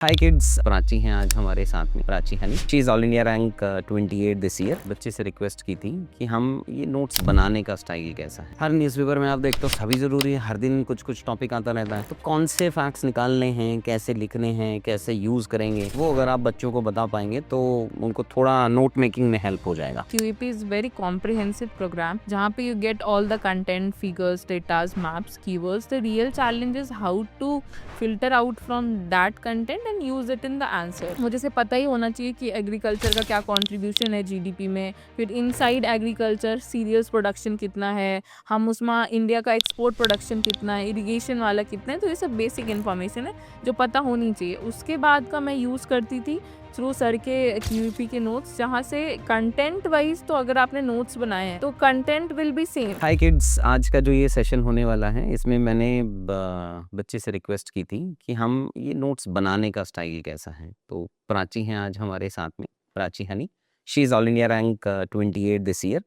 हाय kids, Prachi हैं आज हमारे साथ में। Prachi Honey, she is all India rank 28 this year. बच्चे से रिक्वेस्ट की थी कि हम ये नोट्स बनाने का स्टाइल कैसा है। हर न्यूज़पेपर में आप देखते हो सभी ज़रूरी है, हर दिन कुछ कुछ टॉपिक आता रहता है। तो कौन से फैक्ट्स निकालने हैं, कैसे लिखने हैं, कैसे यूज़ करेंगे, वो अगर आप बच्चों को बता पाएंगे तो उनको थोड़ा नोट मेकिंग में हेल्प हो जाएगा। QEP is very comprehensive program जहाँ पे you get all the content, figures, datas, maps, keywords. The real challenge is how to filter out from that content and use it in the answer. मुझे से पता ही होना चाहिए कि agriculture का क्या कंट्रीब्यूशन है जीडीपी में, फिर इनसाइड एग्रीकल्चर सीरियल्स प्रोडक्शन कितना है, हम उसमें इंडिया का एक्सपोर्ट प्रोडक्शन कितना है, इरिगेशन वाला कितना है। तो ये सब बेसिक इन्फॉर्मेशन है जो पता होनी चाहिए। उसके बाद का मैं यूज़ करती थी थ्रू सर के QEP के नोट्स, जहाँ से कंटेंट वाइज तो अगर आपने नोट्स बनाए हैं तो content will be same. Hi kids, आज का जो ये सेशन होने वाला है इसमें मैंने बच्चे से रिक्वेस्ट की थी कि हम ये नोट्स बनाने का स्टाइल कैसा है। तो प्राची हैं आज हमारे साथ में, Prachi Honey, she is all India rank 28 this year.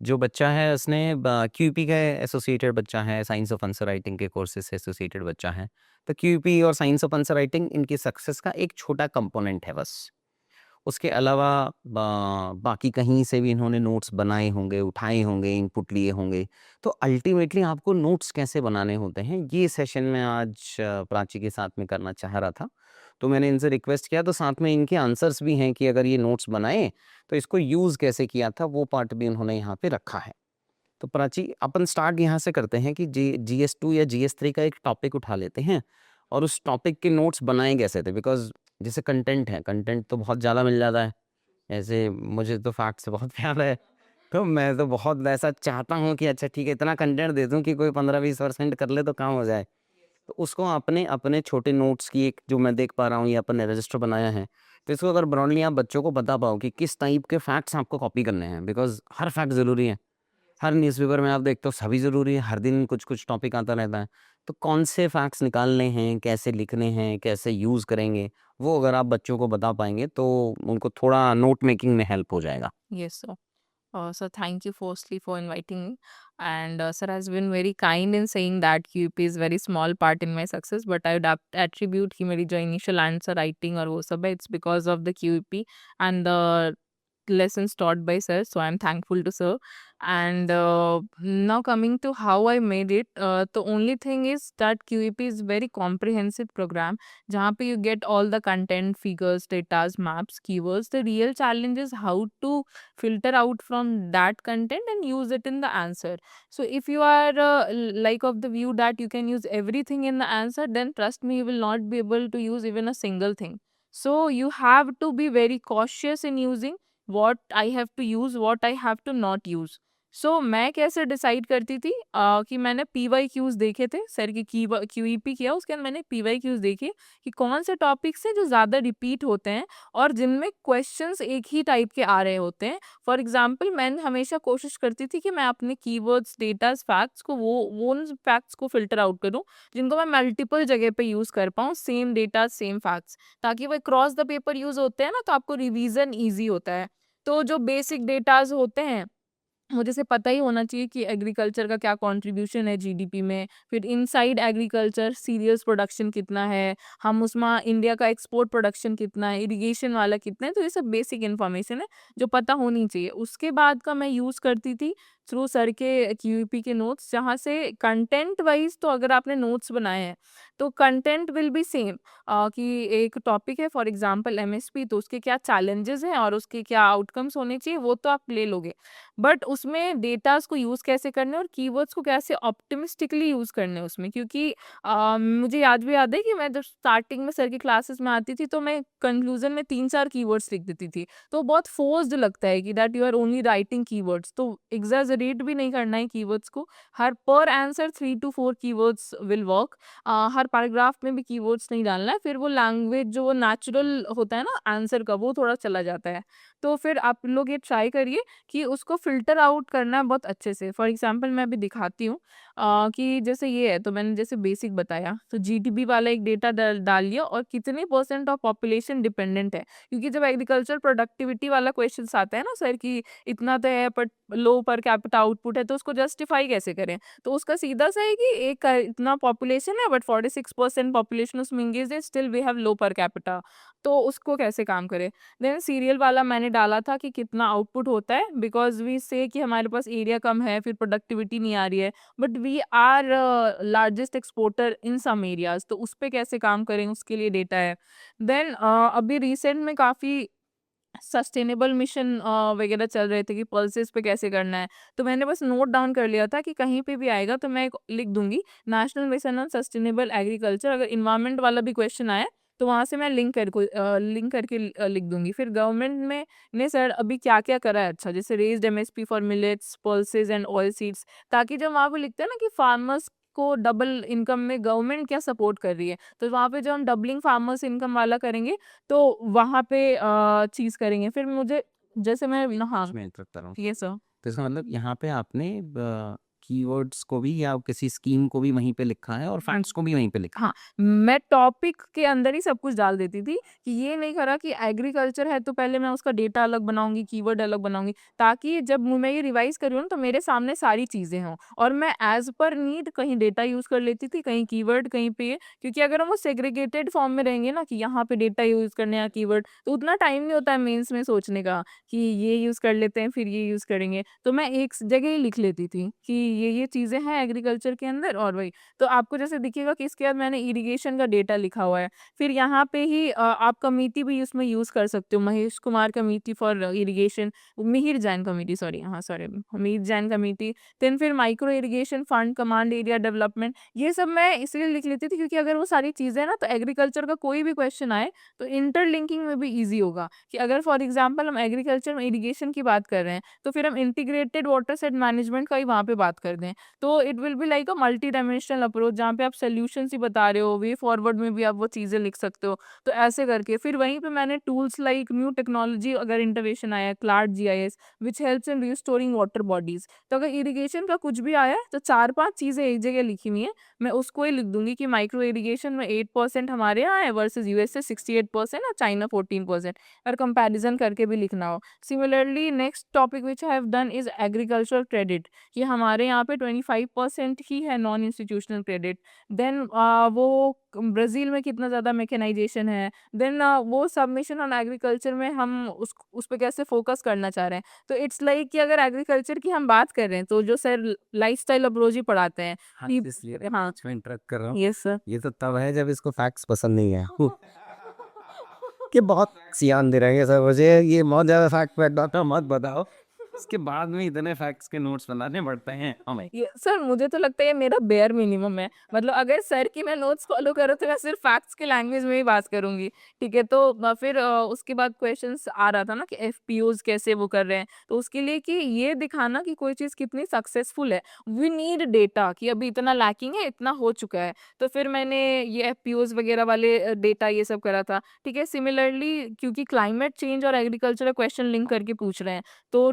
जो बच्चा है उसने QEP का एसोसिएटेड बच्चा है, साइंस ऑफ आंसर राइटिंग के कोर्सेज से एसोसिएटेड बच्चा है। तो QEP और साइंस ऑफ आंसर राइटिंग इनकी सक्सेस का एक छोटा कंपोनेंट है बस। उसके अलावा बाकी कहीं से भी इन्होंने नोट्स बनाए होंगे, उठाए होंगे, इनपुट लिए होंगे। तो अल्टीमेटली आपको नोट्स कैसे बनाने होते हैं, ये सेशन मैं आज प्राची के साथ में करना चाह रहा था। तो मैंने इनसे रिक्वेस्ट किया, तो साथ में इनके आंसर्स भी हैं कि अगर ये नोट्स बनाए, तो इसको यूज़ कैसे किया था, वो पार्ट भी उन्होंने यहाँ पे रखा है। तो प्राची, अपन स्टार्ट यहाँ से करते हैं कि GS2 या GS3 का एक टॉपिक उठा लेते हैं और उस टॉपिक के नोट्स बनाए कैसे थे? बिकॉज़ जैसे कंटेंट है, कंटेंट तो बहुत ज़्यादा मिल जाता है। ऐसे मुझे तो फैक्ट से बहुत प्यार है, तो मैं तो बहुत ऐसा चाहता हूँ कि अच्छा ठीक है, इतना कंटेंट दे दूँ कि कोई 15-20% कर ले तो काम हो जाए। तो उसको अपने अपने छोटे नोट्स की एक, जो मैं देख पा रहा हूँ, ये अपन ने रजिस्टर बनाया है। तो इसको अगर ब्रॉडली आप बच्चों को बता पाओ कि किस टाइप के फैक्ट्स आपको कॉपी करने हैं, बिकॉज़ हर फैक्ट ज़रूरी है। हर न्यूज़पेपर में आप देखते हो सभी ज़रूरी है, हर दिन कुछ कुछ टॉपिक आता रहता है। तो कौन से फैक्ट्स निकालने हैं, कैसे लिखने हैं, कैसे यूज़ करेंगे, वो अगर आप बच्चों को बता पाएंगे तो उनको थोड़ा नोट मेकिंग में हेल्प हो जाएगा। Yes, sir. So thank you firstly for inviting me. And sir has been very kind in saying that QEP is very small part in my success, but I would attribute कि मेरी जो initial answer writing और वो सब है, it's because of the QEP and the lessons taught by sir, so I'm thankful to sir. And now coming to how I made it, the only thing is that QEP is very comprehensive program जहाँ पे you get all the content, figures, datas, maps, keywords. The real challenge is how to filter out from that content and use it in the answer. So if you are like of the view that you can use everything in the answer, then trust me, you will not be able to use even a single thing. So you have to be very cautious in using what I have to use, what I have to not use. सो मैं कैसे decide करती थी कि मैंने PYQs देखे थे sir की QEP किया, उसके बाद मैंने PYQs देखे कि कौन से टॉपिक्स हैं जो ज़्यादा रिपीट होते हैं और जिनमें क्वेश्चंस एक ही टाइप के आ रहे होते हैं। फॉर एग्जांपल मैंने हमेशा कोशिश करती थी कि मैं अपने कीवर्ड्स, डेटास, फैक्ट्स को वो उन फैक्ट्स को फ़िल्टर आउट करूँ जिनको मैं मल्टीपल जगह पे यूज़ कर पाऊँ, सेम डेटा, सेम फैक्ट्स, ताकि वो क्रॉस द पेपर यूज़ होते हैं ना, तो आपको रिवीजन ईज़ी होता है। तो जो बेसिक डेटाज़ होते हैं मुझे से पता ही होना चाहिए कि एग्रीकल्चर का क्या कंट्रीब्यूशन है जीडीपी में, फिर इनसाइड एग्रीकल्चर सीरियल्स प्रोडक्शन कितना है, हम उसमें इंडिया का एक्सपोर्ट प्रोडक्शन कितना है, इरिगेशन वाला कितना है। तो ये सब बेसिक इन्फॉर्मेशन है जो पता होनी चाहिए। उसके बाद का मैं यूज़ करती थी थ्रू सर के QEP के नोट्स, जहाँ से कंटेंट वाइज तो अगर आपने नोट्स बनाए हैं तो कंटेंट विल बी सेम। कि एक टॉपिक है फॉर एग्जांपल MSP, तो उसके क्या चैलेंजेस हैं और उसके क्या आउटकम्स होने चाहिए, वो तो आप ले लोगे, बट उसमें डेटास को यूज़ कैसे करना है और कीवर्ड्स को कैसे ऑप्टिमिस्टिकली यूज़ करना है उसमें। क्योंकि मुझे याद भी याद है कि मैं जब स्टार्टिंग में सर की क्लासेस में आती थी तो मैं कंक्लूजन में 3-4 कीवर्ड्स लिख देती थी, तो बहुत फोर्स्ड लगता है कि that you are only writing keywords. तो एग्जैजरेट भी नहीं करना है कीवर्ड्स को, हर पर answer 3 to 4 keywords will work. हर पैराग्राफ में भी कीवर्ड्स नहीं डालना है, फिर वो लैंग्वेज जो वो नेचुरल होता है ना आंसर का, वो थोड़ा चला जाता है। तो फिर आप लोग ये ट्राई करिए कि उसको फ़िल्टर आउट करना है बहुत अच्छे से। फॉर एग्ज़ाम्पल मैं अभी दिखाती हूँ। कि जैसे ये है, तो मैंने जैसे बेसिक बताया, तो जीडीपी वाला एक डेटा डाल लिया और कितने परसेंट ऑफ पॉपुलेशन डिपेंडेंट है, क्योंकि जब एग्रीकल्चर प्रोडक्टिविटी वाला क्वेश्चन आता है ना सर कि इतना तो है पर लो पर कैपिटा आउटपुट है, तो उसको जस्टिफाई कैसे करें? तो उसका सीधा सा है कि एक इतना पॉपुलेशन है बट 46% पॉपुलेशन उसमें इंगेज है, still we have low per capita, तो उसको कैसे काम करें? देन सीरियल वाला मैंने डाला था कि कितना आउटपुट होता है, बिकॉज वी से कि हमारे पास एरिया कम है, फिर प्रोडक्टिविटी नहीं आ रही है, but we are largest exporter in some areas, तो उस पे कैसे काम करें, उसके लिए डेटा है। देन अभी रिसेंट में काफ़ी सस्टेनेबल मिशन वगैरह चल रहे थे कि पल्सेस पे कैसे करना है, तो मैंने बस नोट डाउन कर लिया था कि कहीं पे भी आएगा तो मैं एक लिख दूंगी, national mission on sustainable agriculture, अगर इन्वायरमेंट वाला भी क्वेश्चन आया तो वहां से मैं लिंक करके लिख दूंगी। फिर गवर्नमेंट में ने सर अभी क्या क्या करा है अच्छा, जैसे raised MSP for millets, pulses and oil seeds, ताकि जब वहाँ पे लिखते हैं ना कि फार्मर्स को डबल इनकम में गवर्नमेंट क्या सपोर्ट कर रही है, तो वहाँ पे जब हम डबलिंग फार्मर्स इनकम वाला करेंगे तो वहाँ पे चीज़ करेंगे। फिर मुझे जैसे मैं हाँ, मैं इंटरप्ट कर रहा हूँ। ये सर। तो इसका मतलब यहाँ पे आपने कीवर्ड्स को भी या किसी स्कीम को भी वहीं पे लिखा है और फैक्ट्स को भी वहीं पे लिखा हाँ, मैं टॉपिक के अंदर ही सब कुछ डाल देती थी कि ये नहीं करा कि एग्रीकल्चर है तो पहले मैं उसका डेटा अलग बनाऊँगी, कीवर्ड अलग बनाऊँगी, ताकि जब मैं ये रिवाइज़ कर रही हूँ ना तो मेरे सामने सारी चीज़ें हों और मैं एज़ पर नीड कहीं डेटा यूज़ कर लेती थी, कहीं कीवर्ड, कहीं पे ये, क्योंकि अगर हम वो सेग्रीगेटेड फॉर्म में रहेंगे ना कि यहाँ पे डेटा यूज़ करने या कीवर्ड, तो उतना टाइम नहीं होता है मेंस में सोचने का कि ये यूज़ कर लेते हैं, फिर ये यूज़ करेंगे। तो मैं एक जगह ही लिख लेती थी कि ये चीज़ें हैं एग्रीकल्चर के अंदर और वही। तो आपको जैसे दिखेगा कि इसके बाद मैंने इरिगेशन का डेटा लिखा हुआ है। फिर यहाँ पे ही आप कमेटी भी इसमें यूज़ कर सकते हो, Mahesh Kumar committee for irrigation, Mihir Jain committee, sorry, हाँ, sorry, Mihir Jain committee. Then फिर micro irrigation fund, command area development, ये सब मैं इसलिए लिख लेती थी क्योंकि अगर वो सारी चीज़ें ना तो एग्रीकल्चर का कोई भी क्वेश्चन आए तो इंटरलिंकिंग में भी ईज़ी होगा कि अगर फॉर एग्ज़ाम्पल हम एग्रीकल्चर में इरिगेशन की बात कर रहे हैं, तो फिर हम इंटीग्रेटेड वाटर सेट मैनेजमेंट का ही वहाँ पे बात कर दें। तो it will be like a multi dimensional approach, जहाँ पे आप सॉल्यूशंस ही बता रहे हो, वे फॉरवर्ड में भी आप वो चीज़ें लिख सकते हो। तो ऐसे करके फिर वहीं पे मैंने टूल्स लाइक न्यू टेक्नोलॉजी, अगर इंटरवेंशन आया, clad GIS which helps in restoring water bodies, तो अगर इरिगेशन का कुछ भी आया तो 4-5 चीज़ें एक जगह लिखी हुई हैं, मैं उसको ही लिख दूंगी कि माइक्रो इरिगेशन में 8% हमारे यहाँ है वर्सेज यूएसए 68% और चाइना 14%, और कंपैरिजन करके भी लिखना हो। Similarly next topic which I have done is agricultural credit, कि हमारे यहाँ पे 25% ही है नॉन इंस्टीट्यूशनल क्रेडिट। देन वो ब्राज़ील में कितना ज़्यादा मैकेनाइजेशन है। देन वो सबमिशन ऑन एग्रीकल्चर में हम उस पे कैसे फोकस करना चाह रहे हैं। तो इट्स लाइक कि अगर एग्रीकल्चर की हम बात कर रहे हैं तो जो सर लाइफस्टाइल अप्रोच ही पढ़ाते हैं हाँ, कि इसलिए हाँ, मैं इंटरप्ट कर रहा हूँ। Yes sir. ये तो तब है जब इसको फैक्ट्स पसंद नहीं है कि बहुत फैक्ट्स याद दे रहे हैं सर मुझे, ये बहुत ज़्यादा फैक्ट फैक्ट मत बताओ, उसके बाद में इतने फैक्ट्स के नोट्स बनाने पड़ते हैं हमें। ये सर मुझे तो लगता है ये मेरा बेयर मिनिमम है, मतलब अगर सर की मैं नोट्स फॉलो करूँ तो मैं सिर्फ फैक्ट्स के लैंग्वेज में ही बात करूंगी। ठीक है, तो फिर उसके बाद क्वेश्चंस आ रहा था ना कि एफपीओज कैसे वो कर रहे हैं, तो उसके लिए कि ये दिखाना कि कोई चीज़ कितनी सक्सेसफुल है, वी नीड डेटा कि अभी इतना लैकिंग है, इतना हो चुका है। तो फिर मैंने ये एफपीओज वगैरह वाले डेटा ये सब करा था। ठीक है, सिमिलरली क्योंकि क्लाइमेट चेंज और एग्रीकल्चर क्वेश्चन लिंक करके पूछ रहे हैं, तो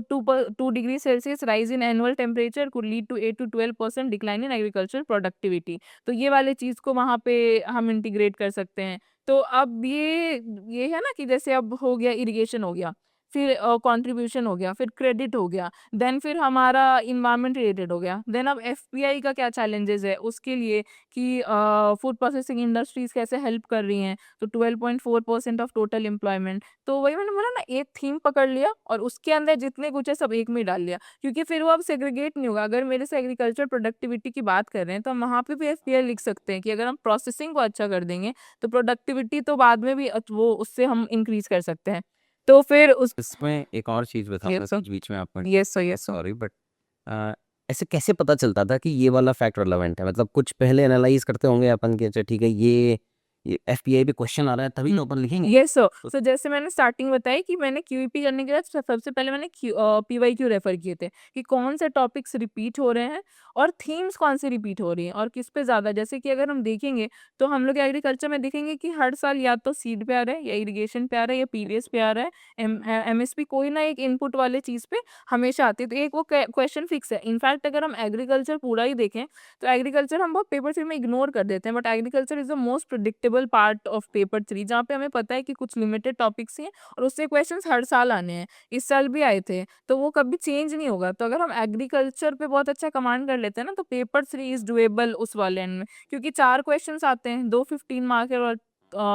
2 degree Celsius rise in annual temperature could lead to 8 to 12% decline in agriculture productivity, तो ये वाले चीज़ को वहाँ पे हम इंटीग्रेट कर सकते हैं। तो अब ये है ना कि जैसे अब हो गया, इरिगेशन हो गया, फिर कंट्रीब्यूशन हो गया, फिर क्रेडिट हो गया, देन फिर हमारा इन्वायरमेंट रिलेटेड हो गया, देन अब एफपीआई का क्या चैलेंजेस है उसके लिए कि फूड प्रोसेसिंग इंडस्ट्रीज कैसे हेल्प कर रही हैं, तो 12.4% ऑफ टोटल एम्प्लॉयमेंट। तो वही मैंने बोला ना, एक थीम पकड़ लिया और उसके अंदर जितने कुछ है सब एक में ही डाल लिया, क्योंकि फिर वो अब सेग्रीगेट नहीं होगा। अगर मेरे से एग्रीकल्चर प्रोडक्टिविटी की बात कर रहे हैं तो हम वहाँ पे भी एफपीआई लिख सकते हैं कि अगर हम प्रोसेसिंग को अच्छा कर देंगे तो प्रोडक्टिविटी तो बाद में भी वो उससे हम इंक्रीज कर सकते हैं। तो फिर उस इसमें एक और चीज़ बताऊँ यस सर, बीच में आपको, yes sir, yes sir. Sorry but ऐसे कैसे पता चलता था कि ये वाला फैक्ट रिलेवेंट है? मतलब कुछ पहले एनालाइज़ करते होंगे अपन कि अच्छा ठीक है, ये ये एफपीआई पे क्वेश्चन आ रहा है तभी तो अपन लिखेंगे। Yes sir. सो जैसे मैंने स्टार्टिंग बताई कि मैंने क्यूईपी करने के बाद सबसे पहले मैंने पीवाईक्यू रेफर किए थे कि कौन से टॉपिक्स रिपीट हो रहे हैं और थीम्स कौन सी रिपीट हो रही हैं और किस पे ज़्यादा। जैसे कि अगर हम देखेंगे तो हम लोग एग्रीकल्चर में देखेंगे कि हर साल या तो सीड पे आ रहा है या इरिगेशन पे आ रहा है या पीडीएस पे आ रहा है, एमएसपी कोई ना एक इनपुट वाले चीज़ पे हमेशा आती है। तो एक वो क्वेश्चन फिक्स है। इनफैक्ट अगर हम एग्रीकल्चर पूरा ही देखें तो एग्रीकल्चर हम बहुत पेपर 3 में इग्नोर कर देते हैं, but agriculture is the most predictable part of paper 3, जहाँ पे हमें पता है कि कुछ लिमिटेड टॉपिक्स ही हैं और उससे क्वेश्चंस हर साल आने हैं। इस साल भी आए थे, तो वो कभी चेंज नहीं होगा। तो अगर हम एग्रीकल्चर पे बहुत अच्छा कमांड कर लेते हैं ना, तो पेपर 3 इज डुएबल उस वाले एंड में, क्योंकि 4 क्वेश्चंस आते हैं, 2 15 मार्कर और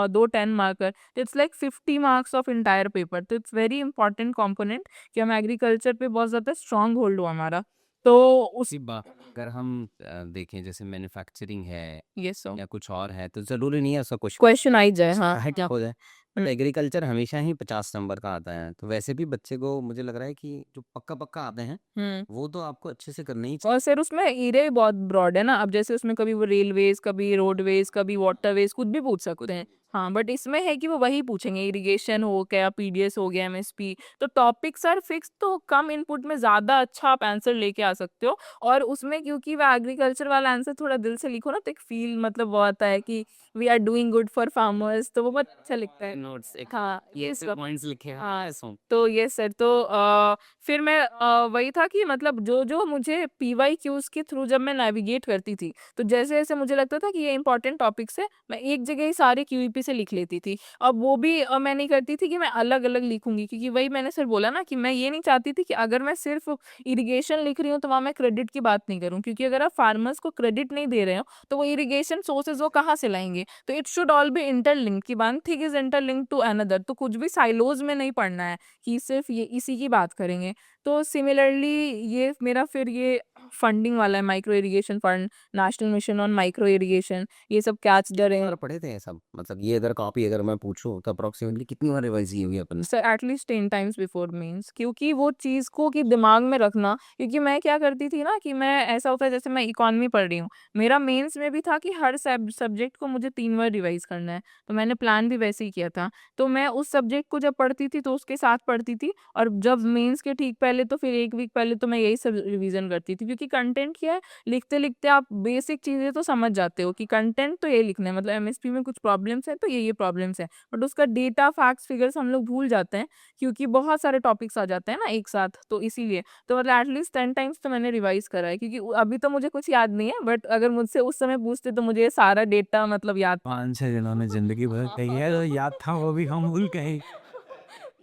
2 10 मार्कर। तो it's like 50 marks of entire paper. तो इट्स वेरी इंपॉर्टेंट कंपोनेंट कि हम एग्रीकल्चर पे बहुत ज़्यादा स्ट्रांग होल्ड हो हमारा। तो उस उसी बात अगर हम देखें जैसे मैन्युफैक्चरिंग है यस सर, या कुछ और है तो ज़रूरी नहीं है उसका क्वेश्चन क्वेश्चन आ ही जाए। हाँ। है क्या हो जाए। But hmm. एग्रीकल्चर हमेशा ही 50 नंबर का आता है, तो वैसे भी बच्चे को मुझे लग रहा है कि जो पक्का-पक्का आते हैं, हुँ। वो तो आपको अच्छे से करने ही और सर उसमें एरिया भी बहुत ब्रॉड है ना। अब जैसे उसमें कभी वो रेलवेज़, कभी रोडवेज़, कभी वाटरवेज़ कुछ भी पूछ सकते हैं। हाँ, बट इसमें है कि वो वही पूछेंगे, इरिगेशन हो गया, पीडीएस हो गया, एमएसपी। तो टॉपिक्स आर फिक्स, तो कम इनपुट में ज़्यादा अच्छा आप आंसर लेके आ सकते हो। और उसमें क्योंकि वो एग्रीकल्चर वाला आंसर थोड़ा दिल से लिखो ना, तो एक फ़ील मतलब वो आता है कि we are doing good for farmers, तो वो बहुत अच्छा लगता है। नोट्स एक हाँ, ये ऐसे सब। पॉइंट्स लिखे हैं हाँ, ऐसो तो यस सर। तो फिर मैं वही था कि मतलब जो मुझे पीवाईक्यूज़ के थ्रू जब मैं नेविगेट करती थी, तो जैसे-जैसे मुझे लगता था कि ये इम्पोर्टेंट टॉपिक्स है, मैं एक जगह ही सारे क्यूईपी से लिख लेती थी। अब वो भी मैं नहीं करती थी कि मैं अलग-अलग लिखूँगी, क्योंकि वही मैंने सर बोला ना कि मैं ये नहीं चाहती थी कि अगर मैं सिर्फ़ इरिगेशन लिख रही हूँ, तो वहाँ मैं क्रेडिट की बात नहीं करूँ, क्योंकि अगर आप फार्मर्स को क्रेडिट नहीं दे रहे हो, तो वो इरिगेशन सोर्सेज़ वो कहाँ से लाएँगे? तो it should all be interlinked कि one thing is interlinked to another. तो कुछ भी साइलोज़ में नहीं पढ़ना है कि सिर्फ़ ये इसी की बात करेंगे। तो सिमिलरली ये मेरा फिर ये फंडिंग वाला है, micro irrigation fund, national mission on micro irrigation, ये सब कैच द रेन। बार पढ़े थे ये सब? मतलब ये अगर कॉपी अगर मैं पूछूँ तो अप्रॉक्सिमेटली कितनी बार रिवाइज़ की होगी अपन ने? Sir at least 10 times before mains, क्योंकि वो चीज़ को कि दिमाग में रखना। क्योंकि मैं क्या करती थी ना कि मैं ऐसा होता है जैसे मैं इकोनॉमी पढ़ रही हूँ, मेरा मेंस में भी था कि हर सब्जेक्ट को मुझे 3 बार रिवाइज़ करना है, तो मैंने प्लान भी वैसे ही किया था। तो मैं उस सब्जेक्ट को जब पढ़ती थी तो उसके साथ पढ़ती थी, और जब मेंस के ठीक पहले तो फिर 1 वीक पहले तो मैं यही सब रिवीज़न करती थी, क्योंकि कंटेंट क्या है, लिखते-लिखते आप बेसिक चीज़ें तो समझ जाते हो कि कंटेंट तो ये लिखना है, मतलब एमएसपी में कुछ प्रॉब्लम्स हैं तो ये प्रॉब्लम्स हैं। बट उसका डेटा, फैक्ट्स, फिगर्स हम लोग भूल जाते हैं, क्योंकि बहुत सारे टॉपिक्स आ जाते हैं ना एक साथ, तो इसीलिए। तो मतलब एटलीस्ट 10 टाइम्स तो मैंने रिवाइज़ करा है, क्योंकि अभी तो मुझे कुछ याद नहीं है, बट अगर मुझसे उस समय पूछते तो मुझे ये सारा डेटा मतलब याद 5-6 जिन्होंने ज़िंदगी भर कही है, तो याद था वो भी हम भूल गए।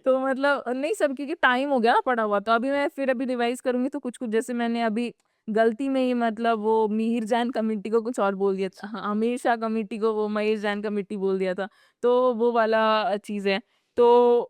तो मतलब नहीं सब, क्योंकि टाइम हो गया ना पढ़ा हुआ, तो अभी मैं फिर अभी रिवाइज़ करूँगी तो कुछ-कुछ जैसे मैंने अभी गलती में ही मतलब वो मिहिर जैन कमेटी को कुछ और बोल दिया था। हाँ, आमिर शाह कमेटी को वो महेश जैन कमेटी बोल दिया था। तो वो वाला चीज़ है। तो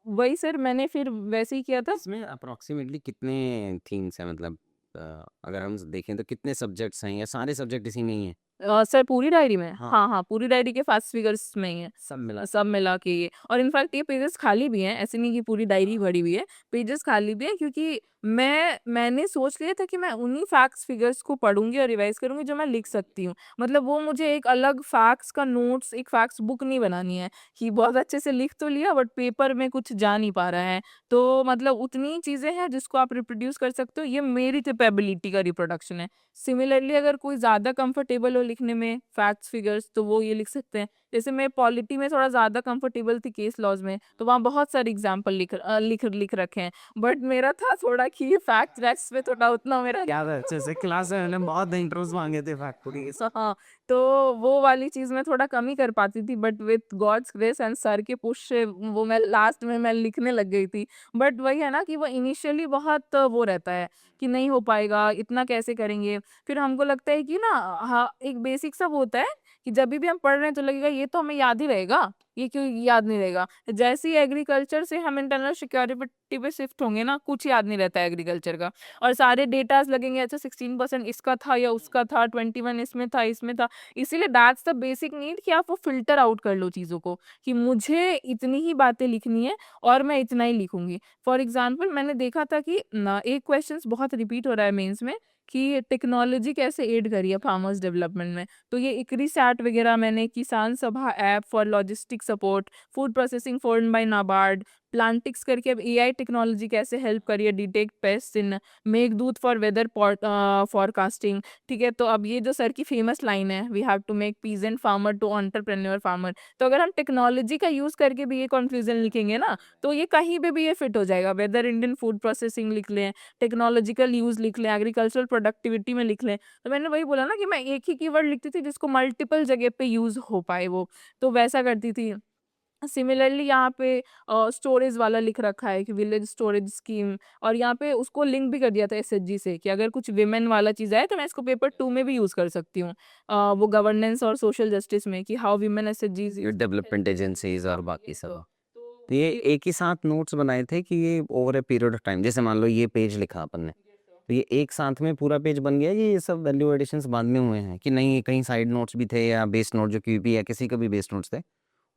वही सर मैंने फिर वैसे ही किया था। इसमें अप्रॉक्सिमेटली कितने थीम्स हैं मतलब अगर हम देखें तो कितने सब्जेक्ट्स हैं या सारे सब्जेक्ट इसी में ही हैं? सर पूरी डायरी में? हाँ। हाँ, हाँ, पूरी डायरी के फर्स्ट फिगर्स में ही है। सब मिला सब मिला के ये, और इनफैक्ट ये पेजेस खाली भी हैं, ऐसे नहीं कि पूरी डायरी भरी हुई है, पेजेस खाली भी हैं, क्योंकि मैंने सोच लिया था कि मैं उन्हीं फैक्ट्स फिगर्स को पढ़ूँगी और रिवाइज़ करूँगी जो मैं लिख सकती हूँ। मतलब वो मुझे एक अलग फैक्ट्स का नोट्स, एक फैक्ट्स बुक नहीं बनानी है कि बहुत अच्छे से लिख तो लिया बट पेपर में कुछ जा नहीं पा रहा है। तो मतलब उतनी ही चीज़ें हैं जिसको आप रिप्रोड्यूस कर सकते हो, ये मेरी कैपेबिलिटी का रिप्रोडक्शन है। सिमिलरली अगर कोई ज़्यादा कंफर्टेबल हो लिखने में फैक्ट्स फिगर्स, तो वो ये लिख सकते हैं। जैसे मैं पॉलिटी में थोड़ा ज़्यादा कंफर्टेबल थी केस लॉज़ में, तो वहाँ बहुत सारे एग्ज़ाम्पल लिख रखे हैं। बट मेरा था थोड़ा कि फैक्ट्स वैक्ट्स में थोड़ा उतना मेरा याद है अच्छे से, क्लास में मैंने बहुत इंट्रोस माँगे थे फैक्ट्री के। हाँ, तो वो वाली चीज़ मैं थोड़ा कम ही कर पाती थी, but with God's grace and sir के पुश से वो मैं लास्ट में मैं लिखने लग गई थी। बट वही है ना कि वो इनिशियली बहुत वो रहता है कि नहीं हो पाएगा, इतना कैसे करेंगे? फिर हमको लगता है कि ना, हाँ, एक बेसिक सा वो होता है कि जभी भी हम पढ़ रहे हैं तो लगेगा ये तो हमें याद ही रहेगा, ये क्यों याद नहीं रहेगा? जैसे ही एग्रीकल्चर से हम इंटरनल सिक्योरिटी पे शिफ्ट होंगे ना, कुछ याद नहीं रहता है एग्रीकल्चर का, और सारे डेटाज़ लगेंगे, अच्छा 16% इसका था या उसका था, 21 इसमें था। इसीलिए दैट्स द बेसिक नीड कि आप वो फ़िल्टर आउट कर लो चीज़ों को, कि मुझे इतनी ही बातें लिखनी है और मैं इतना ही लिखूँगी। फॉर एग्ज़ाम्पल मैंने देखा था कि ना एक क्वेश्चन्स बहुत रिपीट हो रहा है मेंस में कि टेक्नोलॉजी कैसे एड करी है फार्मर्स डेवलपमेंट में। तो ये इक्री सैट वगैरह मैंने, Kisan Sabha app for logistic support, food processing fund by NABARD, Plantix करके अब एआई टेक्नोलॉजी कैसे हेल्प करी है, detect pest in, Meghdoot for weather forecasting. ठीक है, तो अब ये जो सर की फेमस लाइन है, we have to make peasant farmer to entrepreneur farmer, तो अगर हम टेक्नोलॉजी का यूज करके भी ये कंक्लूजन लिखेंगे ना, तो ये कहीं पे भी ये फिट हो जाएगा। वेदर इंडियन फूड प्रोसेसिंग लिख लें, टेक्नोलॉजिकल यूज लिख लें, एग्रीकल्चरल प्रोडक्टिविटी में लिख लें। तो मैंने वही बोला ना कि मैं एक ही कीवर्ड लिखती थी जिसको मल्टीपल जगह पे यूज हो पाए वो, तो वैसा करती थी। सिमिलरली यहाँ पे स्टोरेज वाला लिख रखा है कि विलेज स्टोरेज स्कीम, और यहाँ पे उसको लिंक भी कर दिया था एसएचजी से कि अगर कुछ विमेन वाला चीज आए तो मैं इसको पेपर 2 में भी यूज कर सकती हूँ, वो गवर्नेंस और सोशल जस्टिस में, कि how women SHG development agencies और बाकी सब। तो ये एक ही साथ नोट्स बनाए थे कि ये over a period of time, जैसे मान लो ये पेज लिखा अपन ने, तो ये एक साथ में पूरा पेज बन गया, ये सब वैल्यू एडिशंस बाद में हुए हैं कि नहीं, कहीं साइड नोट्स भी थे या बेस नोट जो क्यूपी या किसी का भी बेस नोट्स थे,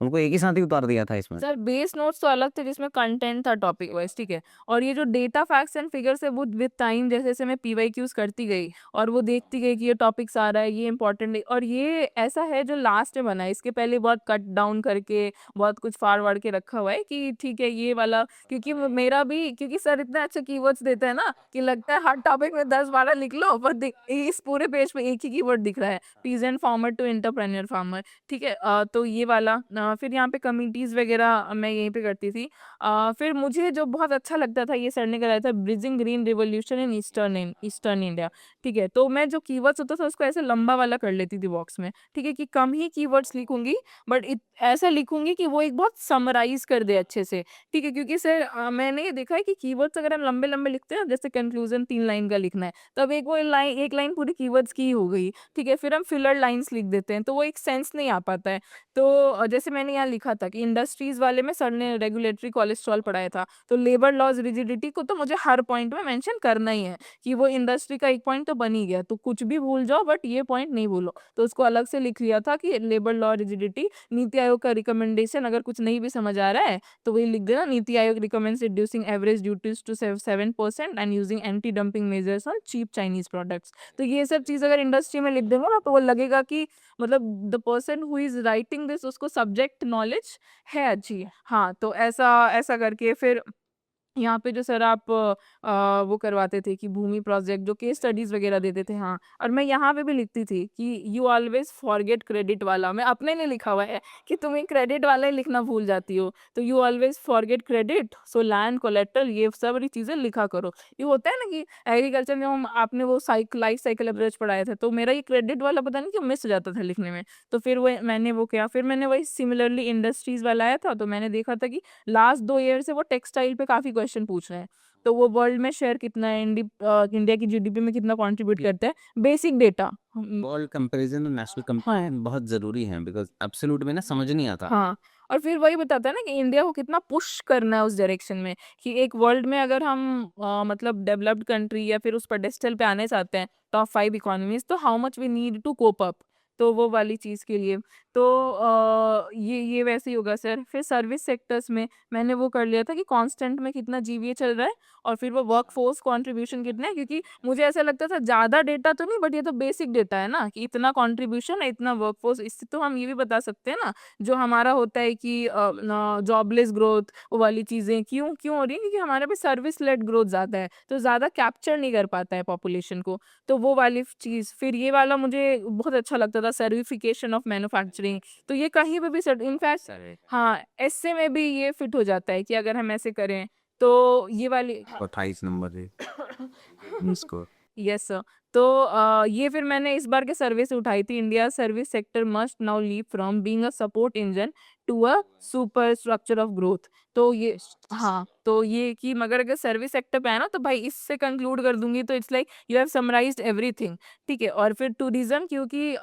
उनको एक ही साथ ही उतार दिया था इसमें? सर बेस नोट्स तो अलग थे जिसमें कंटेंट था टॉपिक वाइज, ठीक है, और ये जो डेटा फैक्ट्स एंड फिगर्स है वो विद टाइम जैसे जैसे मैं पीवाईक्यूज करती गई और वो देखती गई कि ये टॉपिक्स आ रहा है, ये इंपॉर्टेंट है, और ये ऐसा है जो लास्ट में बना है, इसके पहले बहुत कट डाउन करके बहुत कुछ फाड़ के रखा हुआ है कि ठीक है ये वाला, क्योंकि मेरा भी, क्योंकि सर इतना अच्छा कीवर्ड्स देते हैं ना कि लगता है हर टॉपिक में 10-12 लिख लो, पर इस पूरे पेज पे एक ही कीवर्ड दिख रहा है, peasant farmer to entrepreneur farmer. ठीक है, तो ये वाला फिर यहाँ पे कमिटीज वगैरह मैं यहीं पे करती थी। फिर मुझे जो बहुत अच्छा लगता था, ये सर ने कराया था, bridging green revolution in eastern India. ठीक है, तो मैं जो कीवर्ड्स होता था उसको ऐसे लंबा वाला कर लेती थी बॉक्स में, ठीक है, कि कम ही कीवर्ड्स लिखूंगी, बट ऐसा लिखूंगी कि वो एक बहुत समराइज कर दे अच्छे से। ठीक है, क्योंकि सर मैंने ये देखा है कि कीवर्ड्स अगर हम लंबे लंबे लिखते हैं, जैसे कंक्लूजन 3 लाइन का लिखना है, तब एक लाइन पूरी कीवर्ड्स की ही हो गई। ठीक है, फिर हम फिलर लाइंस लिख देते हैं तो वो एक सेंस नहीं आ पाता है। तो जैसे मैंने यहाँ लिखा था कि इंडस्ट्रीज वाले में सर ने रेगुलेटरी कोलेस्ट्रॉल पढ़ाया था, तो लेबर लॉज रिजिडिटी को तो मुझे हर पॉइंट में मेंशन करना ही है कि वो इंडस्ट्री का एक पॉइंट तो बन ही गया, तो कुछ भी भूल जाओ बट ये पॉइंट नहीं भूलो, तो उसको अलग से लिख लिया था कि labour law rigidity, NITI Aayog का रिकमेंडेशन, अगर कुछ नहीं भी समझ आ रहा है तो वही लिख देना, NITI Aayog recommends reducing average duties to 7% and using anti dumping measures on cheap Chinese products. तो ये सब चीज अगर इंडस्ट्री में लिख देंगे ना तो वो लगेगा कि मतलब the person who is writing this उसको सब्जेक्ट नॉलेज है अच्छी। हाँ, तो ऐसा ऐसा करके फिर यहाँ पे जो सर आप वो करवाते थे कि भूमि प्रोजेक्ट जो केस स्टडीज वगैरह देते थे, हाँ, और मैं यहाँ पे भी लिखती थी कि यू ऑलवेज फॉरगेट क्रेडिट वाला, मैं अपने लिए लिखा हुआ है कि तुम्हें क्रेडिट वाला ही लिखना भूल जाती हो, तो you always forget credit, so land collateral, ये सब चीजें लिखा करो। ये होता है ना कि एग्रीकल्चर में हम आपने वो लाइफ साइकिल अप्रोच पढ़ाया था, तो मेरा ये क्रेडिट वाला पता नहीं क्यों मिस हो जाता था लिखने में, तो फिर वो मैंने वो किया, फिर मैंने वही सिमिलरली इंडस्ट्रीज वाला आया था, तो मैंने देखा था कि लास्ट 2 ईयर से वो टेक्सटाइल पे काफी क्वेश्चन पूछ रहे हैं, तो वो वर्ल्ड में शेयर कितना है, इंडिया की जीडीपी में कितना कंट्रीब्यूट करता है, बेसिक डेटा। वर्ल्ड कंपैरिजन और नेशनल हाँ कंपैरिजन बहुत जरूरी है, बिकॉज एब्सोल्यूट में ना समझ नहीं आता। हाँ, और फिर वही बताता है ना कि इंडिया को कितना पुश करना है उस डायरेक्शन में, कि एक वर्ल्ड में अगर हम मतलब डेवलप्ड कंट्री या फिर उस पेडेस्टल पे आने चाहते हैं, टॉप 5 इकोनॉमीज, तो how much we need to cope up, तो वो वाली चीज़ के लिए। तो ये वैसे ही होगा सर। फिर सर्विस सेक्टर्स में मैंने वो कर लिया था कि कांस्टेंट में कितना जीवीए चल रहा है, और फिर वो वर्क फोर्स कंट्रीब्यूशन कितना है, क्योंकि मुझे ऐसा लगता था ज़्यादा डेटा तो नहीं, बट ये तो बेसिक डेटा है ना कि इतना कंट्रीब्यूशन है, इतना वर्क फोर्स, इससे तो हम ये भी बता सकते हैं ना जो हमारा होता है कि जॉबलेस ग्रोथ, वो वाली चीज़ें क्यों क्यों हो रही है, क्योंकि हमारे पे सर्विस लेड ग्रोथ ज़्यादा है, तो ज़्यादा कैप्चर नहीं कर पाता है पॉपुलेशन को, तो वो वाली चीज़। फिर ये वाला मुझे बहुत अच्छा लगता था, सर्विफिकेशन ऑफ मैन्युफैक्चरिंग, तो ये कहीं पे भी इनफैक्ट हाँ ऐसे में भी ये फिट हो जाता है कि अगर हम ऐसे करें तो ये वाली 28 नंबर है इसको। Yes sir. तो ये फिर मैंने इस बार के सर्वे से उठाई थी, India service sector must now leave from being a support engine to a super structure of growth. तो ये हाँ, तो ये कि मगर अगर सर्विस सेक्टर पे है ना तो भाई इससे कंक्लूड कर दूंगी, तो it's like you have summarised everything. ठीक है, और फिर टूरिज्म, क्योंकि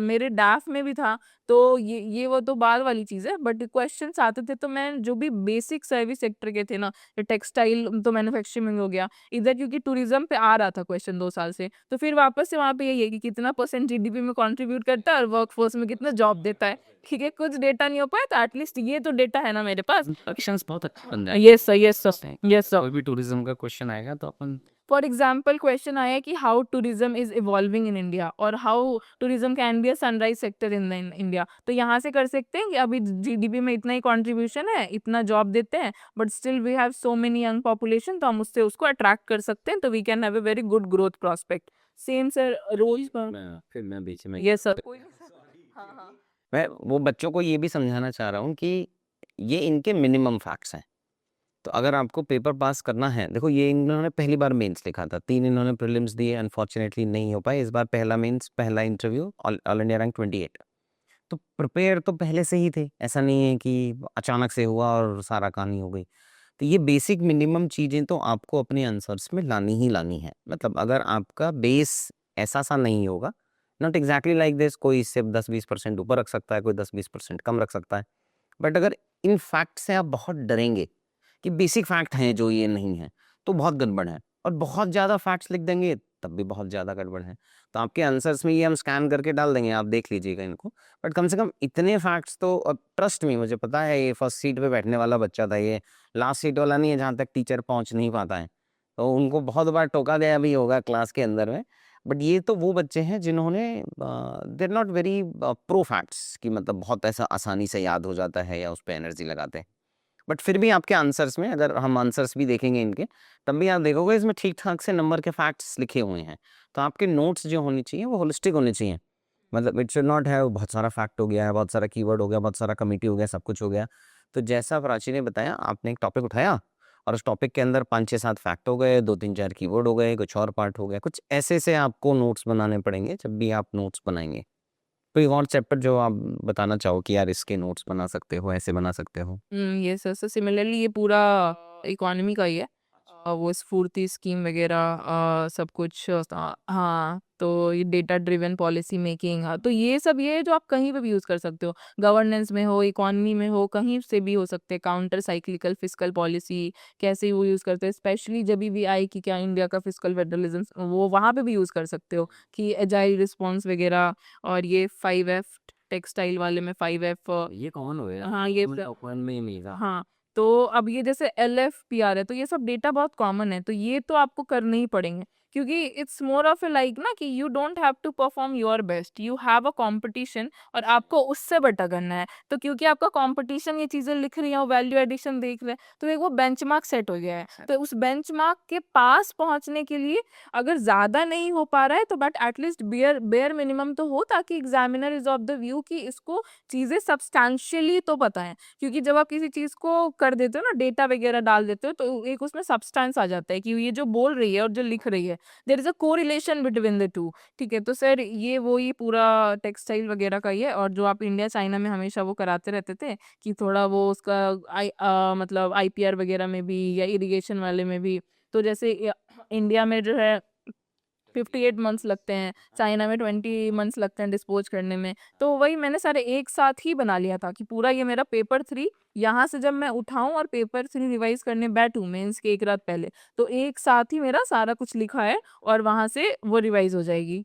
मेरे डाफ में भी था, तो ये वो तो बाद वाली चीज़ है, बट क्वेश्चंस आते थे तो मैं जो भी बेसिक सर्विस सेक्टर के थे ना, टेक्सटाइल तो मैन्युफैक्चरिंग हो गया इधर, क्योंकि टूरिज्म पे आ रहा था क्वेश्चन 2 साल से, तो फिर वापस से वहाँ पे यही है कि कितना परसेंट जीडीपी में कंट्रीब्यूट करता है और वर्कफोर्स में कितना जॉब देता है। ठीक है, कुछ डेटा नहीं हो पाया तो एटलीस्ट ये तो डेटा है ना मेरे पास। क्वेश्चंस बहुत अच्छा बन जाए। Yes sir, yes sir, yes sir. कोई भी टूरिज्म का क्वेश्चन आएगा तो अपन फॉर एग्जाम्पल क्वेश्चन आया कि how tourism is evolving in India और how tourism can be a sunrise sector in India. तो यहाँ से कर सकते हैं कि अभी जीडीपी में इतना ही कंट्रीब्यूशन है, इतना जॉब देते हैं, but still we have so many young population, तो हम उससे उसको अट्रैक्ट कर सकते हैं, तो we can have a very good growth prospect. Same sir रोज फिर मैं बीच में यस सर। हाँ हाँ मैं वो बच्चों को ये भी समझाना चाह रहा हूँ कि ये इनके मिनिमम फैक्ट्स हैं। तो अगर आपको पेपर पास करना है, देखो ये इन्होंने पहली बार मेंस लिखा था, 3 इन्होंने प्रीलिम्स दिए, अनफॉर्चुनेटली नहीं हो पाए। इस बार पहला मेंस, पहला इंटरव्यू, ऑल इंडिया रैंक 28। तो प्रिपेयर तो पहले से ही थे, ऐसा नहीं है कि अचानक से हुआ और सारा कहानी हो गई। तो ये बेसिक मिनिमम चीज़ें तो आपको अपने आंसर्स में लानी ही लानी है। मतलब अगर आपका बेस ऐसा-सा नहीं होगा, नॉट एग्ज़ैक्टली लाइक दिस, कोई इससे 10-20% ऊपर रख सकता है, कोई 10-20% कम रख सकता है। बट अगर इन फैक्ट से आप बहुत डरेंगे कि बेसिक फैक्ट हैं जो ये नहीं है, तो बहुत गड़बड़ है। और बहुत ज़्यादा फैक्ट्स लिख देंगे, तब भी बहुत ज़्यादा गड़बड़ है। तो आपके आंसर्स में ये हम स्कैन करके डाल देंगे, आप देख लीजिएगा इनको। बट कम से कम इतने फैक्ट्स तो, अब ट्रस्ट मी, मुझे पता है ये फर्स्ट सीट पे बैठने वाला बच्चा था, ये लास्ट सीट वाला नहीं है जहाँ तक टीचर पहुँच नहीं पाता है। तो उनको बहुत बार टोका गया भी होगा क्लास के अंदर में। बट ये तो वो बच्चे हैं जिन्होंने they are not very pro facts, कि मतलब बहुत ऐसा आसानी से याद हो जाता है या उस पे एनर्जी लगाते हैं। बट फिर भी आपके आंसर्स में, अगर हम आंसर्स भी देखेंगे इनके, तब भी आप देखोगे इसमें ठीक-ठाक से नंबर के फैक्ट्स लिखे हुए हैं। तो आपके नोट्स जो होनी चाहिए वो होलिस्टिक होने चाहिए। मतलब इट शुड नॉट हैव बहुत सारा फैक्ट हो गया है, बहुत सारा कीवर्ड हो गया, बहुत सारा कमिटी हो गया, सब कुछ हो गया। तो जैसा प्राची ने बताया, आपने एक टॉपिक उठाया और उस टॉपिक के अंदर 5-6-7 फैक्ट हो गए, 2-3-4 कीवर्ड हो गए, कुछ और पार्ट हो गया। कुछ ऐसे से आपको नोट्स बनाने पड़ेंगे जब भी आप नोट्स बनाएँगे। कोई और चैप्टर जो आप बताना चाहो कि यार इसके नोट्स बना सकते हो, ऐसे बना सकते हो? Yes sir. सिमिलरली ये पूरा इकोनॉमी का ही है। वो स्फूर्ति स्कीम वगैरह सब कुछ हाँ, तो ये डेटा ड्रिवन पॉलिसी मेकिंग, हाँ, तो ये सब ये जो आप कहीं पे भी यूज़ कर सकते हो। गवर्नेंस में हो, इकोनॉमी में हो, कहीं से भी हो सकते हैं। काउंटर साइक्लिकल फिस्कल पॉलिसी कैसे वो यूज़ करते हैं, स्पेशली जभी भी आई कि क्या इंडिया का फिस्कल फेडरलिज्म, वो वहाँ पे भी यूज़ कर सकते हो कि एजाइल रिस्पॉन्स वगैरह। और ये 5F टेक्सटाइल वाले में 5F ये कॉमन हो गया। हाँ, ये मुझे ओपन में ही नहीं था। हाँ, तो अब ये जैसे LFPR है, तो ये सब डेटा बहुत कॉमन है, तो ये तो आपको करने ही पड़ेंगे, क्योंकि it's more of a like ना कि you don't have to perform your best, you have a competition और आपको उससे बेटर करना है। तो क्योंकि आपका कंपटीशन ये चीजें लिख रही है और वैल्यू एडिशन देख रहे हैं, तो एक वो बेंचमार्क सेट हो गया है। तो उस बेंचमार्क के पास पहुंचने के लिए अगर ज्यादा नहीं हो पा रहा है, तो but at least bare bare minimum तो हो, ताकि examiner is of the view कि इसको चीजें सब्सटैंशियली तो पता है। क्योंकि जब आप किसी चीज को कर देते हो ना, डेटा वगैरह डाल देते हो, तो एक उसमें सब्सटेंस आ जाता है कि ये जो बोल रही है और जो लिख रही है, there is a correlation between the two. ठीक है, तो सर ये वो ही पूरा टेक्सटाइल वगैरह का ही है। और जो आप इंडिया चाइना में हमेशा वो कराते रहते थे कि थोड़ा वो उसका मतलब IPR वगैरह में भी या इरिगेशन वाले में भी, तो जैसे इंडिया में जो है 58 मंथ्स लगते हैं, चाइना में 20 मंथ्स लगते हैं डिस्पोज करने में। तो वही मैंने सारे एक साथ ही बना लिया था कि पूरा ये मेरा पेपर 3 यहाँ से जब मैं उठाऊं और पेपर 3 रिवाइज करने बैठूं मेंस के एक रात पहले, तो एक साथ ही मेरा सारा कुछ लिखा है और वहां से वो रिवाइज हो जाएगी।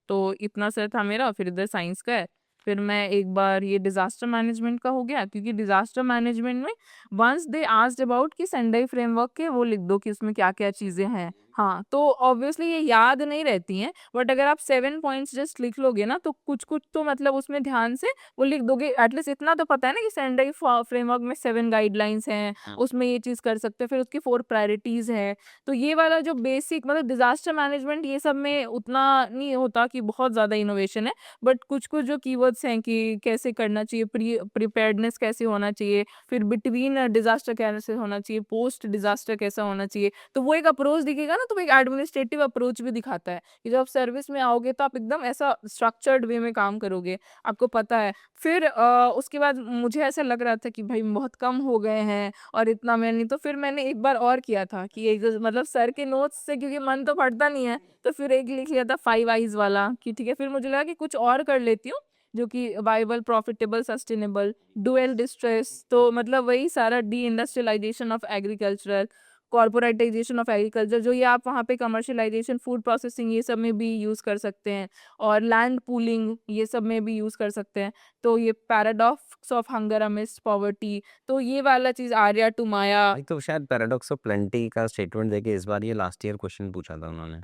तो इतना सर था मेरा। फिर इधर साइंस का है। फिर मैं एक बार ये डिजास्टर मैनेजमेंट का हो गया, क्योंकि डिजास्टर मैनेजमेंट में वंस दे आस्क्ड अबाउट कि सेंडाई फ्रेमवर्क के वो लिख दो कि उसमें क्या क्या चीजें हैं। हाँ, तो ऑब्वियसली ये याद नहीं रहती हैं, बट अगर आप 7 पॉइंट्स जस्ट लिख लोगे ना, तो कुछ कुछ तो मतलब उसमें ध्यान से वो लिख दोगे। एटलीस्ट इतना तो पता है ना कि सेंडाई फ्रेमवर्क में 7 गाइडलाइंस हैं, हाँ। उसमें ये चीज कर सकते हैं, फिर उसकी 4 प्रायोरिटीज है। तो ये वाला जो बेसिक मतलब डिजास्टर मैनेजमेंट, ये सब में उतना नहीं होता कि बहुत ज़्यादा इनोवेशन है, बट कुछ कुछ जो कीवर्ड्स हैं कि कैसे करना चाहिए, प्रिपेयर्डनेस कैसे होना चाहिए, फिर बिटवीन डिजास्टर कैसे होना चाहिए, पोस्ट डिजास्टर कैसा होना चाहिए, तो वो एक अप्रोच दिखेगा ना, तो वो एक एडमिनिस्ट्रेटिव अप्रोच भी दिखाता है कि जब आप सर्विस में आओगे तो आप एकदम ऐसा स्ट्रक्चर्ड वे में काम करोगे, आपको पता है। फिर उसके बाद मुझे ऐसा लग रहा था कि भाई बहुत कम हो गए हैं और इतना मैं नहीं, तो फिर मैंने एक बार और किया था कि एक मतलब सर के नोट्स से, क्योंकि मन तो पड़ता नहीं है, तो फिर एक लिख लिया था 5 आइज वाला कि ठीक है। फिर मुझे लगा कि कुछ और कर लेती हूँ जो कि viable, profitable, sustainable, dual distress, तो मतलब वही सारा de industrialization of agricultural, corporatization of agriculture, जो ये आप वहाँ पे कमर्शियलाइजेशन, फूड प्रोसेसिंग, ये सब में भी यूज़ कर सकते हैं, और लैंड पूलिंग ये सब में भी यूज़ कर सकते हैं। तो ये paradox of hunger amidst poverty, तो ये वाला चीज़ आर्या टू माया। भाई तो शायद पैराडॉक्स ऑफ प्लेंटी का स्टेटमेंट देके इस बार ये लास्ट ईयर क्वेश्चन पूछा था उन्होंने।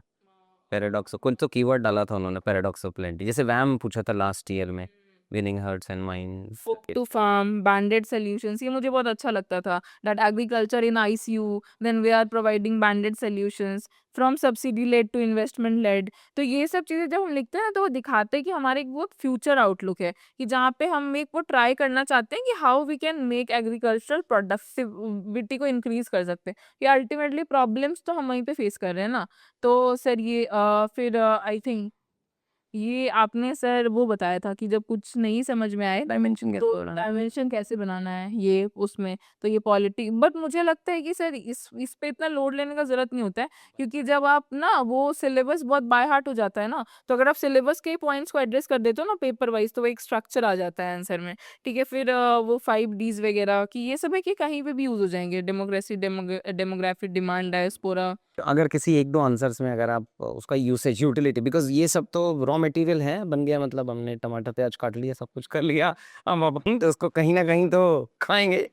पैराडॉक्स कुछ तो कीवर्ड डाला था उन्होंने, पैराडॉक्स ऑफ प्लेंटी, जैसे वैम पूछा था लास्ट ईयर में, winning hearts and minds. To farm, banded solutions, ये मुझे बहुत अच्छा लगता था। That agriculture in ICU, then we are providing banded solutions from subsidy led to investment led. तो ये सब चीज़ें जब हम लिखते हैं तो वो दिखाते हैं कि हमारे एक वो फ्यूचर आउटलुक है, कि जहाँ पे हम एक वो ट्राई करना चाहते हैं कि how we can make agricultural productivity को इंक्रीज कर सकते हैं, कि अल्टीमेटली प्रॉब्लम्स तो हम वहीं पे फेस कर रहे हैं ना। तो सर ये फिर आई थिंक ये आपने सर वो बताया था कि जब कुछ नहीं समझ में आए डायमेंशन तो डायमेंशन कैसे बनाना है ये उसमें, तो ये पॉलिटी, बट मुझे लगता है कि सर इस पे इतना लोड लेने का ज़रूरत नहीं होता है, क्योंकि जब आप ना वो सिलेबस बहुत बाय हार्ट हो जाता है ना, तो अगर आप सिलेबस के पॉइंट्स को एड्रेस कर देते हो ना पेपर वाइज, तो वो एक स्ट्रक्चर आ जाता है आंसर में। ठीक है, फिर वो 5 Ds वगैरह कि ये सब है कि कहीं पे भी यूज़ हो जाएंगे, डेमोक्रेसी, डेमोग्राफी, डिमांड, डायस्पोरा। अगर किसी एक दो आंसर्स में अगर आप उसका यूसेज, यूटिलिटी, बिकॉज ये सब तो रॉ मटेरियल है, बन गया, मतलब हमने टमाटर प्याज काट लिया, सब कुछ कर लिया, हम अपन तो उसको कहीं ना कहीं तो खाएंगे,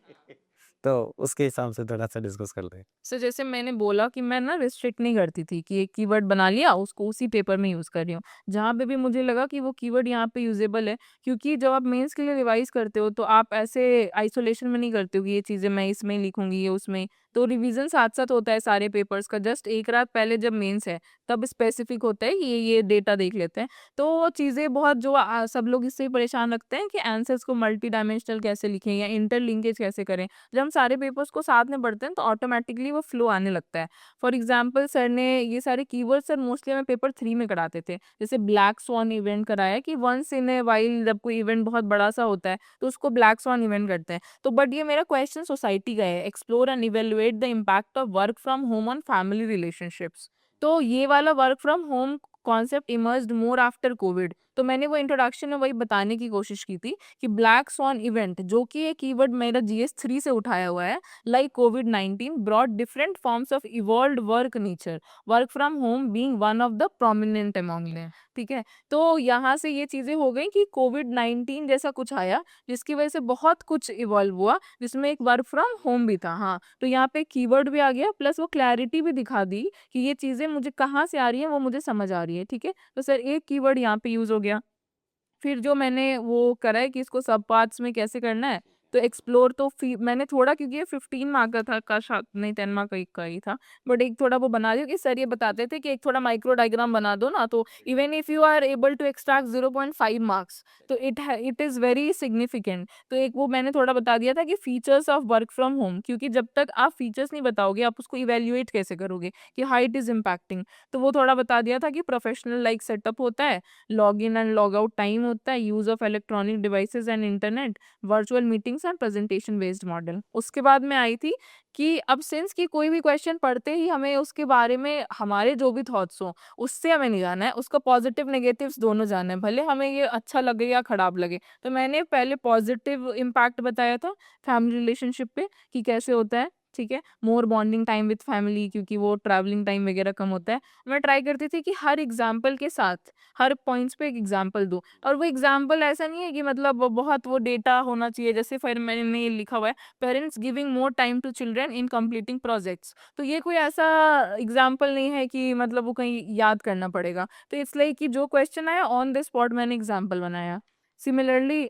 तो उसके हिसाब से थोड़ा सा डिस्कस कर लें। सर जैसे मैंने बोला कि मैं ना रिस्ट्रिक्ट नहीं करती थी कि एक कीवर्ड बना लिया उसको उसी पेपर में यूज़ कर रही हूँ। जहाँ पे भी मुझे लगा कि वो कीवर्ड यहाँ पे यूजेबल है, क्योंकि जब आप मेंस के लिए रिवाइज करते हो तो आप ऐसे आइसोलेशन में नहीं करते हो कि ये चीज़ें मैं इसमें लिखूंगी ये उसमें। तो रिवीजन साथ साथ होता है सारे पेपर्स का, जस्ट एक रात पहले जब मेंस है तब स्पेसिफिक होता है कि ये डेटा देख लेते हैं। तो वो चीज़ें बहुत जो सब लोग इससे परेशान रखते हैं कि आंसर्स को मल्टी डायमेंशनल कैसे लिखें या इंटरलिंकेज कैसे करें। जब हम सारे पेपर्स को साथ में पढ़ते हैं तो ऑटोमेटिकली वो फ्लो आने लगता है। फॉर एग्जांपल सर ने ये सारे कीवर्ड सर मोस्टली हमें पेपर 3 में कराते थे। जैसे ब्लैक स्वॉन इवेंट कराया कि वंस इन ए व्हाइल जब कोई इवेंट बहुत बड़ा सा होता है तो उसको ब्लैक स्वॉन इवेंट करते हैं। तो बट ये मेरा क्वेश्चन सोसाइटी का है, explore and evaluate the impact of work from home on family relationships. तो ये वाला work from home concept emerged more after Covid. तो मैंने वो इंट्रोडक्शन में वही बताने की कोशिश की थी कि ब्लैक स्वॉन इवेंट, जो कि एक कीवर्ड मेरा GS3 से उठाया हुआ है, like COVID-19 brought different forms of evolved work nature, work from home being one of the prominent among them। ठीक है, तो यहाँ से ये चीज़ें हो गई कि COVID-19 जैसा कुछ आया जिसकी वजह से बहुत कुछ इवॉल्व हुआ, जिसमें एक वर्क फ्रॉम होम भी था। हाँ, तो यहाँ पे कीवर्ड भी आ गया, प्लस वो क्लैरिटी भी दिखा दी कि ये चीज़ें मुझे कहाँ से आ रही हैं, वो मुझे समझ आ रही है। ठीक है, तो सर एक कीवर्ड यहाँ पे यूज़ हो गया। फिर जो मैंने वो करा है कि इसको सब पार्ट्स में कैसे करना है, तो एक्सप्लोर तो मैंने थोड़ा, क्योंकि ये 15 मार्क का था का नहीं 10 मार्क का ही था, बट एक थोड़ा वो बना दिया कि सर ये बताते थे कि एक थोड़ा माइक्रो डायग्राम बना दो ना, तो even if you are able to extract 0.5 marks तो इट इज़ वेरी सिग्निफिकेंट। तो एक वो मैंने थोड़ा बता दिया था कि features of work from home, क्योंकि जब तक आप फीचर्स नहीं बताओगे आप उसको इवेल्युएट कैसे करोगे कि हाउ इट इज़ इम्पैक्टिंग। तो वो थोड़ा बता दिया था कि प्रोफेशनल लाइक सेटअप होता है, log in and log out time होता है, use of electronic devices and internet, virtual meetings and presentation based model. उसके बाद में आई थी कि अब सिंस कि कोई भी क्वेश्चन पढ़ते ही हमें उसके बारे में हमारे जो भी थॉट्स हों उससे हमें नहीं जाना है, उसका पॉजिटिव नेगेटिव्स दोनों जाना है, भले हमें ये अच्छा लगे या खराब लगे। तो मैंने पहले पॉजिटिव इम्पैक्ट बताया था फैमिली रिलेशनशिप पे कि कैसे होता है। ठीक है, मोर बॉन्डिंग टाइम विद फैमिली, क्योंकि वो ट्रैवलिंग टाइम वगैरह कम होता है। मैं ट्राई करती थी कि हर एग्जाम्पल के साथ हर पॉइंट्स पे एक एग्जाम्पल दूँ, और वो एग्जाम्पल ऐसा नहीं है कि मतलब वो बहुत वो डेटा होना चाहिए। जैसे फिर मैंने ये लिखा हुआ है, parents giving more time to children in completing projects. तो ये कोई ऐसा एग्जाम्पल नहीं है कि मतलब वो कहीं याद करना पड़ेगा। तो इसलिए कि जो क्वेश्चन आया ऑन द स्पॉट मैंने एग्जाम्पल बनाया। सिमिलरली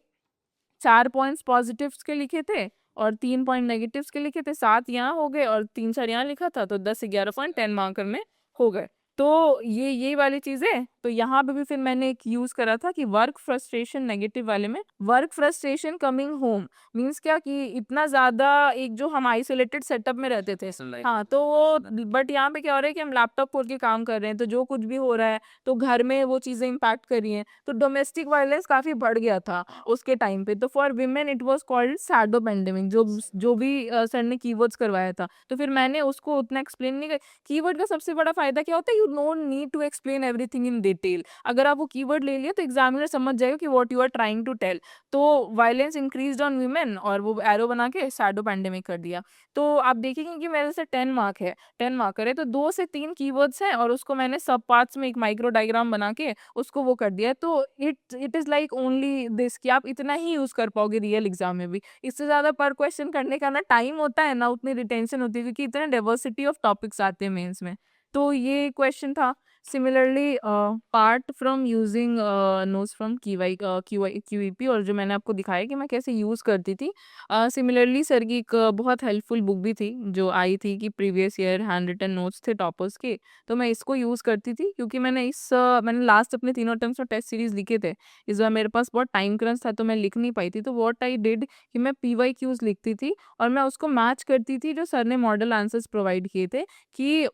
4 पॉइंट्स पॉजिटिव्स के लिखे थे और 3 पॉइंट नेगेटिव्स के लिखे थे, 7 यहाँ हो गए और 3-4 यहाँ लिखा था, तो 10-11 पॉइंट 10 मार्कर में हो गए। तो ये वाली चीज़ें, तो यहाँ पे भी फिर मैंने एक यूज़ करा था कि वर्क फ्रस्ट्रेशन नेगेटिव वाले में, work frustration coming home means क्या कि इतना ज़्यादा एक जो हम आइसोलेटेड सेटअप में रहते थे। हाँ, तो वो बट यहाँ पे क्या हो रहा है कि हम लैपटॉप खोल के काम कर रहे हैं, तो जो कुछ भी हो रहा है तो घर में वो चीज़ें इम्पैक्ट कर रही हैं। तो डोमेस्टिक वायलेंस काफ़ी बढ़ गया था उसके टाइम पे। तो for women it was called shadow pandemic, जो भी सर ने कीवर्ड्स करवाया था। तो फिर मैंने उसको उतना एक्सप्लेन नहीं कर। कीवर्ड का सबसे बड़ा फायदा क्या होता है, you know need to explain everything in detail. अगर आप वो कीवर्ड ले लिए तो एग्जामिनर समझ जाएगा कि what you are trying to tell. तो वायलेंस इंक्रीज्ड ऑन वीमेन और वो एरो बना के शैडो पेंडेमिक कर दिया। तो आप देखेंगे कि मेरे से 10 मार्क है, 10 मार्कर है, तो 2 से 3 कीवर्ड्स हैं और उसको मैंने सब पार्ट्स में एक माइक्रो डायग्राम बना के उसको वो कर दिया है। तो it is like only this कि आप इतना ही यूज़ कर पाओगे रियल एग्ज़ाम में भी। इससे ज़्यादा पर क्वेश्चन करने का ना टाइम होता है, ना उतनी रिटेंशन होती है, क्योंकि इतने डाइवर्सिटी ऑफ टॉपिक्स आते हैं मेंस में। तो ये क्वेश्चन था। Similarly part from using notes from QEP और जो मैंने आपको दिखाया कि मैं कैसे यूज़ करती थी। सिमिलरली सर की एक बहुत हेल्पफुल बुक भी थी जो आई थी कि previous year hand written notes थे टॉपर्स के, तो मैं इसको यूज़ करती थी क्योंकि मैंने लास्ट अपने तीनों टर्म्स में टेस्ट सीरीज लिखे थे। इस बार मेरे पास बहुत टाइम क्रंच था तो मैं लिख नहीं पाई थी, तो व्हाट आई डिड कि मैं पीवाईक्यूज लिखती थी और मैं उसको मैच करती थी जो सर ने मॉडल आंसर्स प्रोवाइड किए थे कि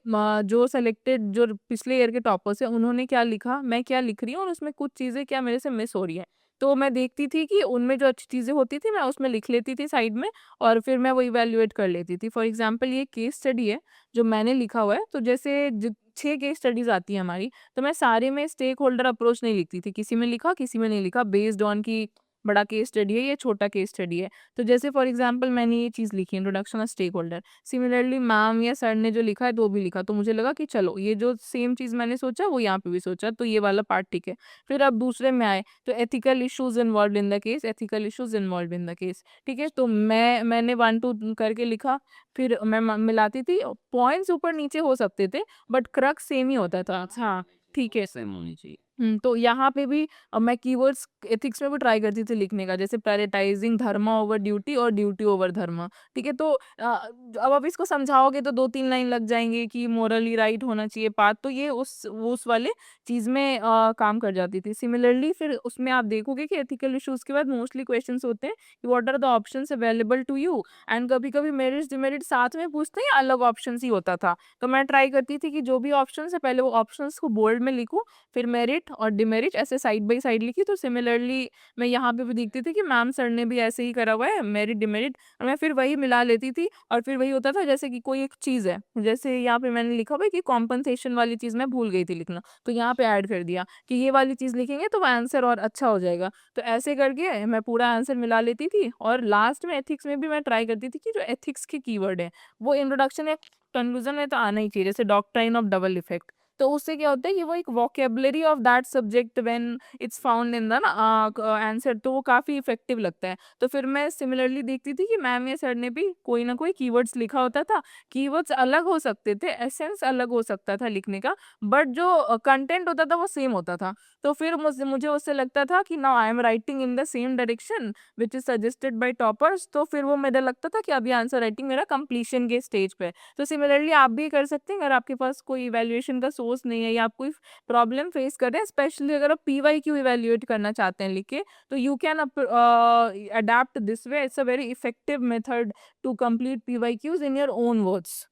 जो सेलेक्टेड जो पिछले ईयर के टॉपर्स हैं उन्होंने क्या लिखा, मैं क्या लिख रही हूँ और उसमें कुछ चीज़ें क्या मेरे से मिस हो रही है। तो मैं देखती थी कि उनमें जो अच्छी चीज़ें होती थी मैं उसमें लिख लेती थी साइड में और फिर मैं वो इवैल्यूएट कर लेती थी। फॉर एग्ज़ाम्पल ये केस स्टडी है जो मैंने लिखा हुआ है, तो जैसे ज 6 केस स्टडीज़ आती हैं हमारी, तो मैं सारे में स्टेक होल्डर अप्रोच नहीं लिखती थी। किसी में लिखा, किसी में नहीं लिखा, बेस्ड ऑन कि बड़ा केस स्टडी है, ये छोटा केस स्टडी है। तो जैसे फॉर एग्ज़ाम्पल मैंने ये चीज़ लिखी introduction of stake holder. Similarly ma'am या सर ने जो लिखा है तो वो भी लिखा, तो मुझे लगा कि चलो ये जो सेम चीज़ मैंने सोचा वो यहाँ पे भी सोचा, तो ये वाला पार्ट ठीक है। फिर अब दूसरे में आए तो ethical issues involved in the case, ethical issues involved in the case, ठीक है? तो मैंने 1-2 करके लिखा, फिर मैं म मिलाती थी, पॉइंट्स ऊपर-नीचे हो सकते थे बट क्रक्स सेम ही होता था। हाँ, ठीक है। सेम होनी चाहिए। तो यहाँ पे भी मैं कीवर्ड्स एथिक्स में भी ट्राई करती थी लिखने का, जैसे प्रायोरिटाइजिंग धर्म ओवर ड्यूटी और ड्यूटी ओवर धर्म, ठीक है? तो अब आप इसको समझाओगे तो 2-3 लाइन लग जाएँगे कि मोरली राइट होना चाहिए पाथ, तो ये उस वाले चीज़ में काम कर जाती थी। सिमिलरली फिर उसमें आप देखोगे कि एथिकल इश्यूज़ के बाद मोस्टली क्वेश्चंस होते हैं कि what are the options available to you, and कभी-कभी मेरिट्स डिमेरिट्स साथ में पूछते हैं या अलग ऑप्शंस ही होता था। तो मैं ट्राई करती थी कि जो भी ऑप्शंस है पहले वो ऑप्शंस को बोल्ड में लिखूँ, फिर मेरिट और डिमेरिट ऐसे साइड बाय साइड लिखी। तो सिमिलरली मैं यहाँ पे भी देखती थी कि मैम सर ने भी ऐसे ही करा हुआ है, मेरिट डिमेरिट, और मैं फिर वही मिला लेती थी। और फिर वही होता था जैसे कि कोई एक चीज़ है, जैसे यहाँ पे मैंने लिखा हुआ है कि कॉम्पनसेशन वाली चीज़ मैं भूल गई थी लिखना, तो यहाँ पे ऐड कर दिया कि ये वाली चीज़ लिखेंगे तो वो आंसर और अच्छा हो जाएगा। तो ऐसे करके मैं पूरा आंसर मिला लेती थी। और लास्ट में एथिक्स में भी मैं ट्राई करती थी कि जो एथिक्स के कीवर्ड है वो इंट्रोडक्शन या कंक्लूजन में तो आना ही चाहिए, जैसे डॉक्ट्राइन ऑफ डबल इफेक्ट। तो उससे क्या होता है कि वो एक vocabulary of that subject when it's found in the ना आंसर, तो वो काफ़ी इफेक्टिव लगता है। तो फिर मैं सिमिलरली देखती थी कि मैम या सर ने भी कोई ना कोई कीवर्ड्स लिखा होता था। कीवर्ड्स अलग हो सकते थे, एसेंस अलग हो सकता था लिखने का, बट जो कंटेंट होता था वो सेम होता था। तो फिर मुझे उससे लगता था कि now I am writing in the same direction which is suggested by toppers. तो फिर वो मुझे लगता था कि अभी आंसर राइटिंग मेरा कंप्लीशन के स्टेज पे है। तो सिमिलरली आप भी कर सकते हैं, अगर आपके पास कोई इवैल्यूएशन का सोर्स नहीं है या आप कोई प्रॉब्लम फेस कर रहे हैं, स्पेशली अगर आप पीवाईक्यू इवैल्यूएट करना चाहते हैं लिख के, तो you can adapt this way. It's a very effective method to complete PYQs in your own words.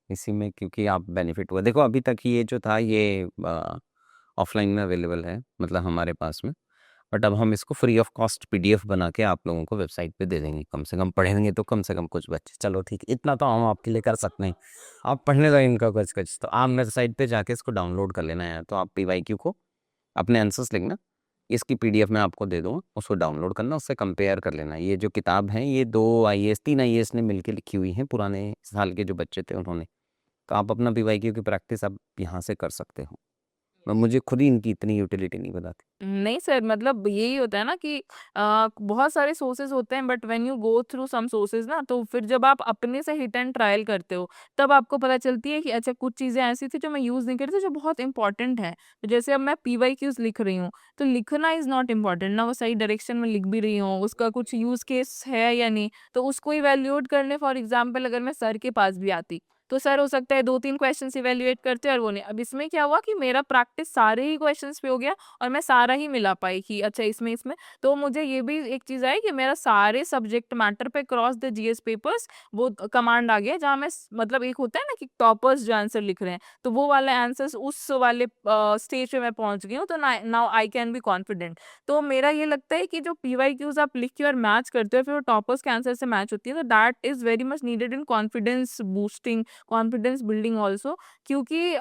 इसी में क्योंकि आप बेनिफिट हुआ। देखो अभी तक ये जो था ये ऑफ़लाइन में अवेलेबल है मतलब हमारे पास में। बट अब हम इसको फ्री ऑफ कॉस्ट पीडीएफ बना के आप लोगों को वेबसाइट पे दे देंगे। कम से कम पढ़ेंगे तो कम से कम कुछ बच्चे, चलो ठीक है, इतना तो हम आपके लिए कर सकते हैं। आप पढ़ने का इनका कुछ तो आप वेबसाइट पे जाके इसको डाउनलोड कर लेना है। तो आप पीवाईक्यू को अपने आंसर्स लिखना, इसकी पीडीएफ मैं आपको दे दूँगा, उसको डाउनलोड करना, उससे कंपेयर कर लेना। ये जो किताब है ये 2 आईएएस 3 आईएएस ने मिलके लिखी हुई हैं, पुराने साल के जो बच्चे थे उन्होंने। तो आप अपना पीवाईक्यू की प्रैक्टिस आप यहाँ से कर सकते हो। मुझे खुद ही इनकी इतनी यूटिलिटी नहीं पता थी। नहीं सर, मतलब यही होता है ना कि बहुत सारे सोर्सेज होते हैं, but when you go through some sources ना, तो फिर जब आप अपने से हिट एंड ट्रायल करते हो तब आपको पता चलती है कि अच्छा कुछ चीज़ें ऐसी थी जो मैं यूज़ नहीं कर रही थी जो बहुत इंपॉर्टेंट है। तो जैसे अब मैं पीवाईक्यूज लिख रही हूँ, तो लिखना इज़ नॉट इम्पॉर्टेंट ना, वो सही डायरेक्शन में लिख भी रही हूँ, उसका कुछ यूज़ केस है या नहीं, तो उसको इवैल्यूएट करने फॉर एग्जाम्पल अगर मैं सर के पास भी आती, तो सर हो सकता है 2-3 क्वेश्चंस इवैल्यूएट करते और वो नहीं। अब इसमें क्या हुआ कि मेरा प्रैक्टिस सारे ही क्वेश्चंस पे हो गया और मैं सारा ही मिला पाई कि अच्छा इसमें तो मुझे ये भी एक चीज़ आई कि मेरा सारे सब्जेक्ट मैटर पे क्रॉस द जीएस पेपर्स वो कमांड आ गया, जहाँ मैं मतलब एक होता है ना कि टॉपर्स जो आंसर लिख रहे हैं, तो वो वाले आंसर्स उस वाले स्टेज पे मैं पहुंच गई हूँ, तो now I can be confident. तो मेरा ये लगता है कि जो पीवाईक्यूज आप लिख के और मैच करते हो फिर वो टॉपर्स के आंसर से मैच होती है, तो that is very much needed in confidence boosting confidence building also, क्योंकि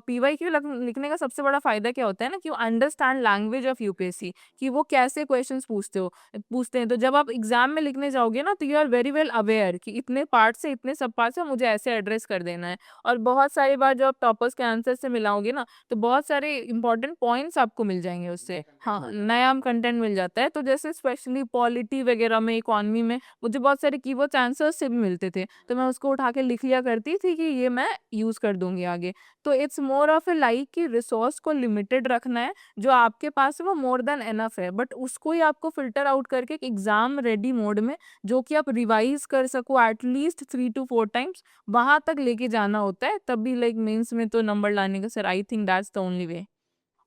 पीवाईक्यू लिखने का सबसे बड़ा फायदा क्या होता है ना कि you understand language of UPSC, कि वो कैसे क्वेश्चंस पूछते हैं। तो जब आप एग्जाम में लिखने जाओगे ना, तो you are very well aware कि इतने पार्ट से इतने सब पार्ट से मुझे ऐसे एड्रेस कर देना है। और बहुत सारी बार जब आप टॉपर्स के आंसर से मिलाओगे ना, तो बहुत सारे इंपॉर्टेंट पॉइंट्स आपको मिल जाएंगे उससे। हाँ, नया कंटेंट मिल जाता है। तो जैसे स्पेशली पॉलिटी वगैरह में, इकोनॉमी में मुझे बहुत सारे कीवर्ड्स आंसर्स से भी मिलते थे, तो मैं उसको उठा के लिख लिया करती थी कि ये मैं यूज कर दूंगी आगे। तो it's more of a like कि रिसोर्स को लिमिटेड रखना है, जो आपके पास है वो मोर देन एनफ है, बट उसको ही आपको फिल्टर आउट करके एक एग्जाम रेडी मोड में, जो कि आप रिवाइज कर सको एटलीस्ट 3 to 4 टाइम्स, वहां तक लेके जाना होता है। तभी लाइक मेंस में तो नंबर लाने का sir, I think that's the only way.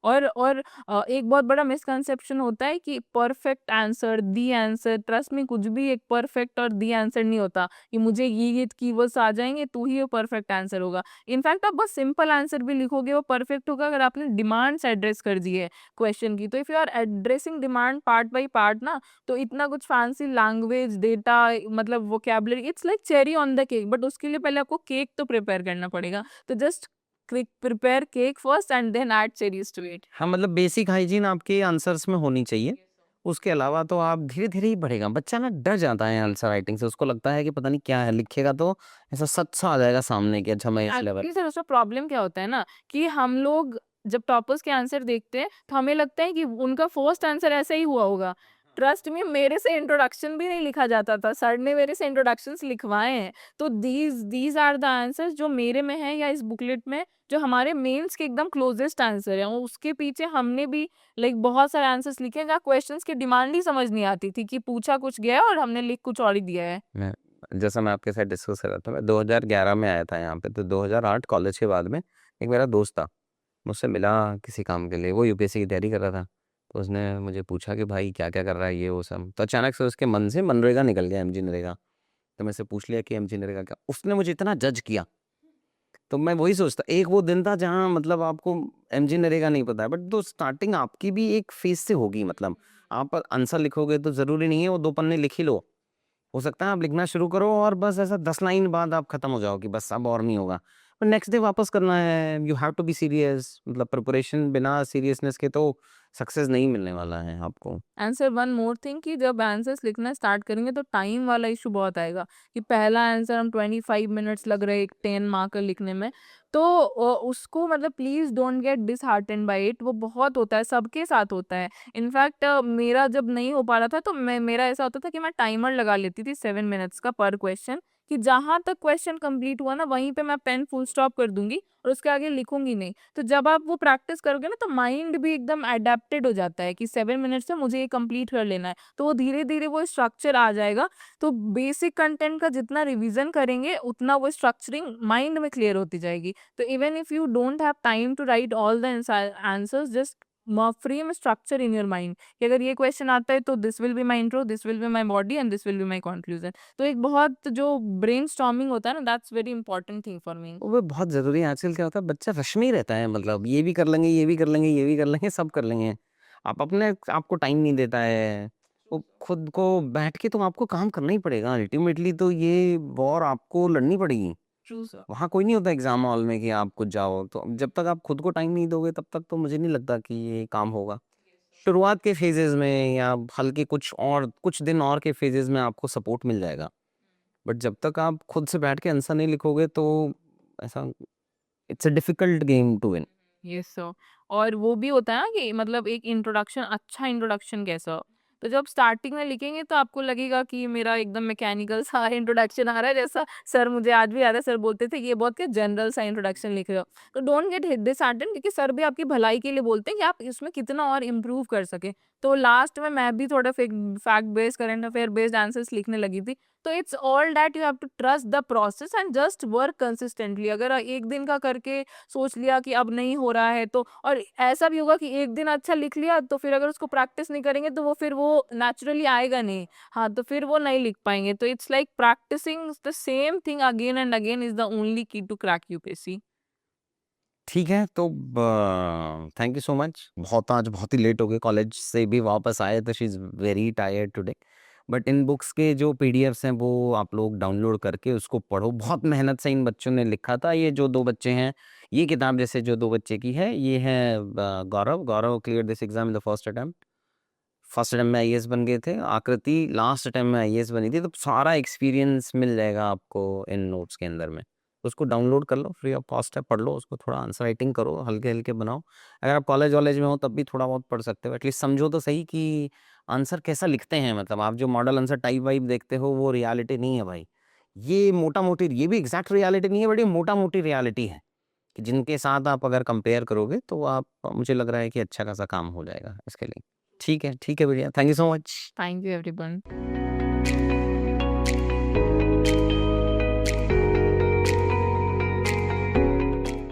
और एक बहुत बड़ा मिसकंसेप्शन होता है कि perfect answer, the answer, trust में कुछ भी एक परफेक्ट और दी आंसर नहीं होता कि मुझे ये कीवर्ड्स आ जाएंगे तो ही वो परफेक्ट आंसर होगा। इनफैक्ट आप बस सिंपल आंसर भी लिखोगे वो परफेक्ट होगा अगर आपने डिमांड्स एड्रेस कर दी है क्वेश्चन की। तो if you are addressing demand part by part ना, तो इतना कुछ फैंसी लैंग्वेज, डेटा, मतलब vocabulary, it's like cherry on the cake, but उसके लिए पहले आपको केक तो प्रिपेयर करना पड़ेगा। तो just quick prepare cake first and then add cherries to it. हाँ, मतलब बेसिक हाइजीन आपके आंसर्स में होनी चाहिए। उसके अलावा तो आप धीरे-धीरे ही बढ़ेगा। बच्चा ना डर जाता है आंसर राइटिंग से, उसको लगता है कि पता नहीं क्या है, लिखेगा तो ऐसा सच-सा आ जाएगा सामने कि अच्छा मैं इस लेवल। एक्चुअली सर उसमें प्रॉब्लम क्या होता है ना, कि हम लोग जब टॉपर्स के आंसर देखते हैं तो हमें लगता है कि उनका फर्स्ट आंसर ऐसा ही हुआ होगा। ट्रस्ट मी, मेरे से इंट्रोडक्शन भी नहीं लिखा जाता था, सर ने मेरे से इंट्रोडक्शंस लिखवाए हैं। तो दीज आर द आंसर्स जो मेरे में है या इस बुकलेट में, जो हमारे मेंस के एकदम क्लोजेस्ट आंसर है। और उसके पीछे हमने भी लाइक बहुत सारे आंसर्स लिखे हैं जहाँ क्वेश्चंस की डिमांड ही समझ नहीं आती थी, कि पूछा कुछ गया है और हमने लिख कुछ और ही दिया है। मैं जैसा मैं आपके साथ डिस्कस कर रहा था, मैं 2011 में आया था यहाँ पे, तो 2008 कॉलेज के बाद में एक मेरा दोस्त था, मुझसे मिला किसी काम के लिए, वो यूपीएससी की तैयारी कर रहा था। तो उसने मुझे पूछा कि भाई क्या-क्या कर रहा है ये वो सब, तो अचानक से उसके मन से मनरेगा निकल गया, एमजी नरेगा। तो मैं उससे पूछ लिया कि एमजी नरेगा क्या? उसने मुझे इतना जज किया, तो मैं वही सोचता, एक वो दिन था जहाँ मतलब आपको एमजी नरेगा नहीं पता है, बट तो स्टार्टिंग आपकी भी एक फेज़ से होगी, मतलब आप आंसर लिखोगे तो ज़रूरी नहीं है वो 2 पन्ने लिख ही लो। हो सकता है आप लिखना शुरू करो और बस ऐसा 10 लाइन बाद आप खत्म हो जाओ कि बस अब और नहीं होगा। पर नेक्स्ट डे वापस करना है, you have to be serious, मतलब प्रिपरेशन बिना सीरियसनेस के तो सक्सेस नहीं मिलने वाला है आपको। आंसर वन मोर थिंग, कि जब आंसर्स लिखना स्टार्ट करेंगे तो टाइम वाला इशू बहुत आएगा, कि पहला आंसर हम 25 मिनट्स लग रहे हैं एक 10 मार्कर लिखने में। तो उसको मतलब please don't get disheartened by it, वो बहुत होता है, सबके साथ होता है। इनफैक्ट मेरा जब नहीं हो पा रहा था तो मेरा ऐसा होता था कि मैं टाइमर लगा लेती थी 7 मिनट्स का पर क्वेश्चन, कि जहां तक क्वेश्चन कंप्लीट हुआ ना वहीं पे मैं पेन फुल स्टॉप कर दूंगी और उसके आगे लिखूंगी नहीं। तो जब आप वो प्रैक्टिस करोगे ना, तो माइंड भी एकदम अडेप्टेड हो जाता है कि 7 मिनट्स में मुझे ये कंप्लीट कर लेना है, तो वो धीरे धीरे वो स्ट्रक्चर आ जाएगा। तो बेसिक कंटेंट का जितना रिवीजन करेंगे उतना वो स्ट्रक्चरिंग माइंड में क्लियर होती जाएगी। तो even if you don't have time to write all the answers, just frame structure in your mind, कि अगर ये क्वेश्चन आता है तो this will be my intro, this will be my body and this will be my conclusion. तो एक बहुत जो ब्रेनस्टॉर्मिंग होता है ना, that's very important thing for me. वो बहुत ज़रूरी है, आजकल क्या होता है बच्चा रश में ही रहता है, मतलब ये भी कर लेंगे, ये भी कर लेंगे, ये भी कर लेंगे, सब कर लेंगे। आप अपने आपको टाइम नहीं देता है, वो खुद को बैठ के तो आपको काम करना ही पड़ेगा, अल्टीमेटली तो ये वॉर आपको लड़नी पड़ेगी। True sir. वहाँ कोई नहीं होता एग्ज़ाम हॉल में कि आप कुछ जाओ, तो जब तक आप खुद को टाइम नहीं दोगे तब तक तो मुझे नहीं लगता कि ये काम होगा। शुरुआत के फ़ेज़ेज़ में या हल्के कुछ दिन और के फ़ेज़ेज़ में आपको सपोर्ट मिल जाएगा। बट जब तक आप खुद से बैठ के आंसर नहीं लिखोगे तो ऐसा it's a difficult game to win. Yes sir. और वो भी होता है ना कि मतलब एक इंट्रोडक्शन, अच्छा इंट्रोडक्शन कैसा हो? तो जब स्टार्टिंग में लिखेंगे तो आपको लगेगा कि मेरा एकदम मैकेनिकल सा इंट्रोडक्शन आ रहा है, जैसा सर, मुझे आज भी याद है सर बोलते थे ये बहुत क्या जनरल सा इंट्रोडक्शन लिख रहे हो। तो डोंट गेट डिसहार्टेंड, क्योंकि सर भी आपकी भलाई के लिए बोलते हैं कि आप इसमें कितना और इम्प्रूव कर सके। तो लास्ट में मैं भी थोड़ा fact based, current affair based answers लिखने लगी थी। तो it's all that you have to trust the process and just work consistently. अगर एक दिन का करके सोच लिया कि अब नहीं हो रहा है, तो और ऐसा भी होगा कि एक दिन अच्छा लिख लिया तो फिर अगर उसको प्रैक्टिस नहीं करेंगे तो वो फिर वो नेचुरली आएगा नहीं। हाँ, तो फिर वो नहीं लिख पाएंगे। तो it's like practicing the same thing again and again is the only key to crack UPSC. ठीक है, तो थैंक यू सो मच। बहुत आज बहुत ही लेट हो गए, कॉलेज से भी वापस आए तो she is very tired today. But in books के जो पीडीएफ्स हैं वो आप लोग डाउनलोड करके उसको पढ़ो। बहुत मेहनत से इन बच्चों ने लिखा था। ये जो 2 बच्चे हैं, ये किताब जैसे जो 2 बच्चे की है, ये है Gaurav cleared this exam in the first attempt. First attempt में आईएएस बन गए थे। आकृति लास्ट अटेम्प्ट में आईएएस बनी थी। तो सारा एक्सपीरियंस मिल जाएगा आपको इन नोट्स के अंदर में। उसको डाउनलोड कर लो, फ्री ऑफ कॉस्ट है, पढ़ लो उसको, थोड़ा आंसर राइटिंग करो, हल्के-हल्के बनाओ। अगर आप कॉलेज-वॉलेज में हो तब भी थोड़ा बहुत पढ़ सकते हो। एटलीस्ट समझो तो सही कि आंसर कैसा लिखते हैं। मतलब आप जो मॉडल आंसर टाइप वाइप देखते हो वो रियलिटी नहीं है भाई। ये मोटा-मोटी, ये भी एग्ज़ैक्ट रियलिटी नहीं है, बट ये मोटा-मोटी रियलिटी है कि जिनके साथ आप अगर कंपेयर करोगे तो आप, मुझे लग रहा है कि अच्छा खासा काम हो जाएगा इसके लिए। ठीक है भैया। Thank you so much. Thank you, everyone.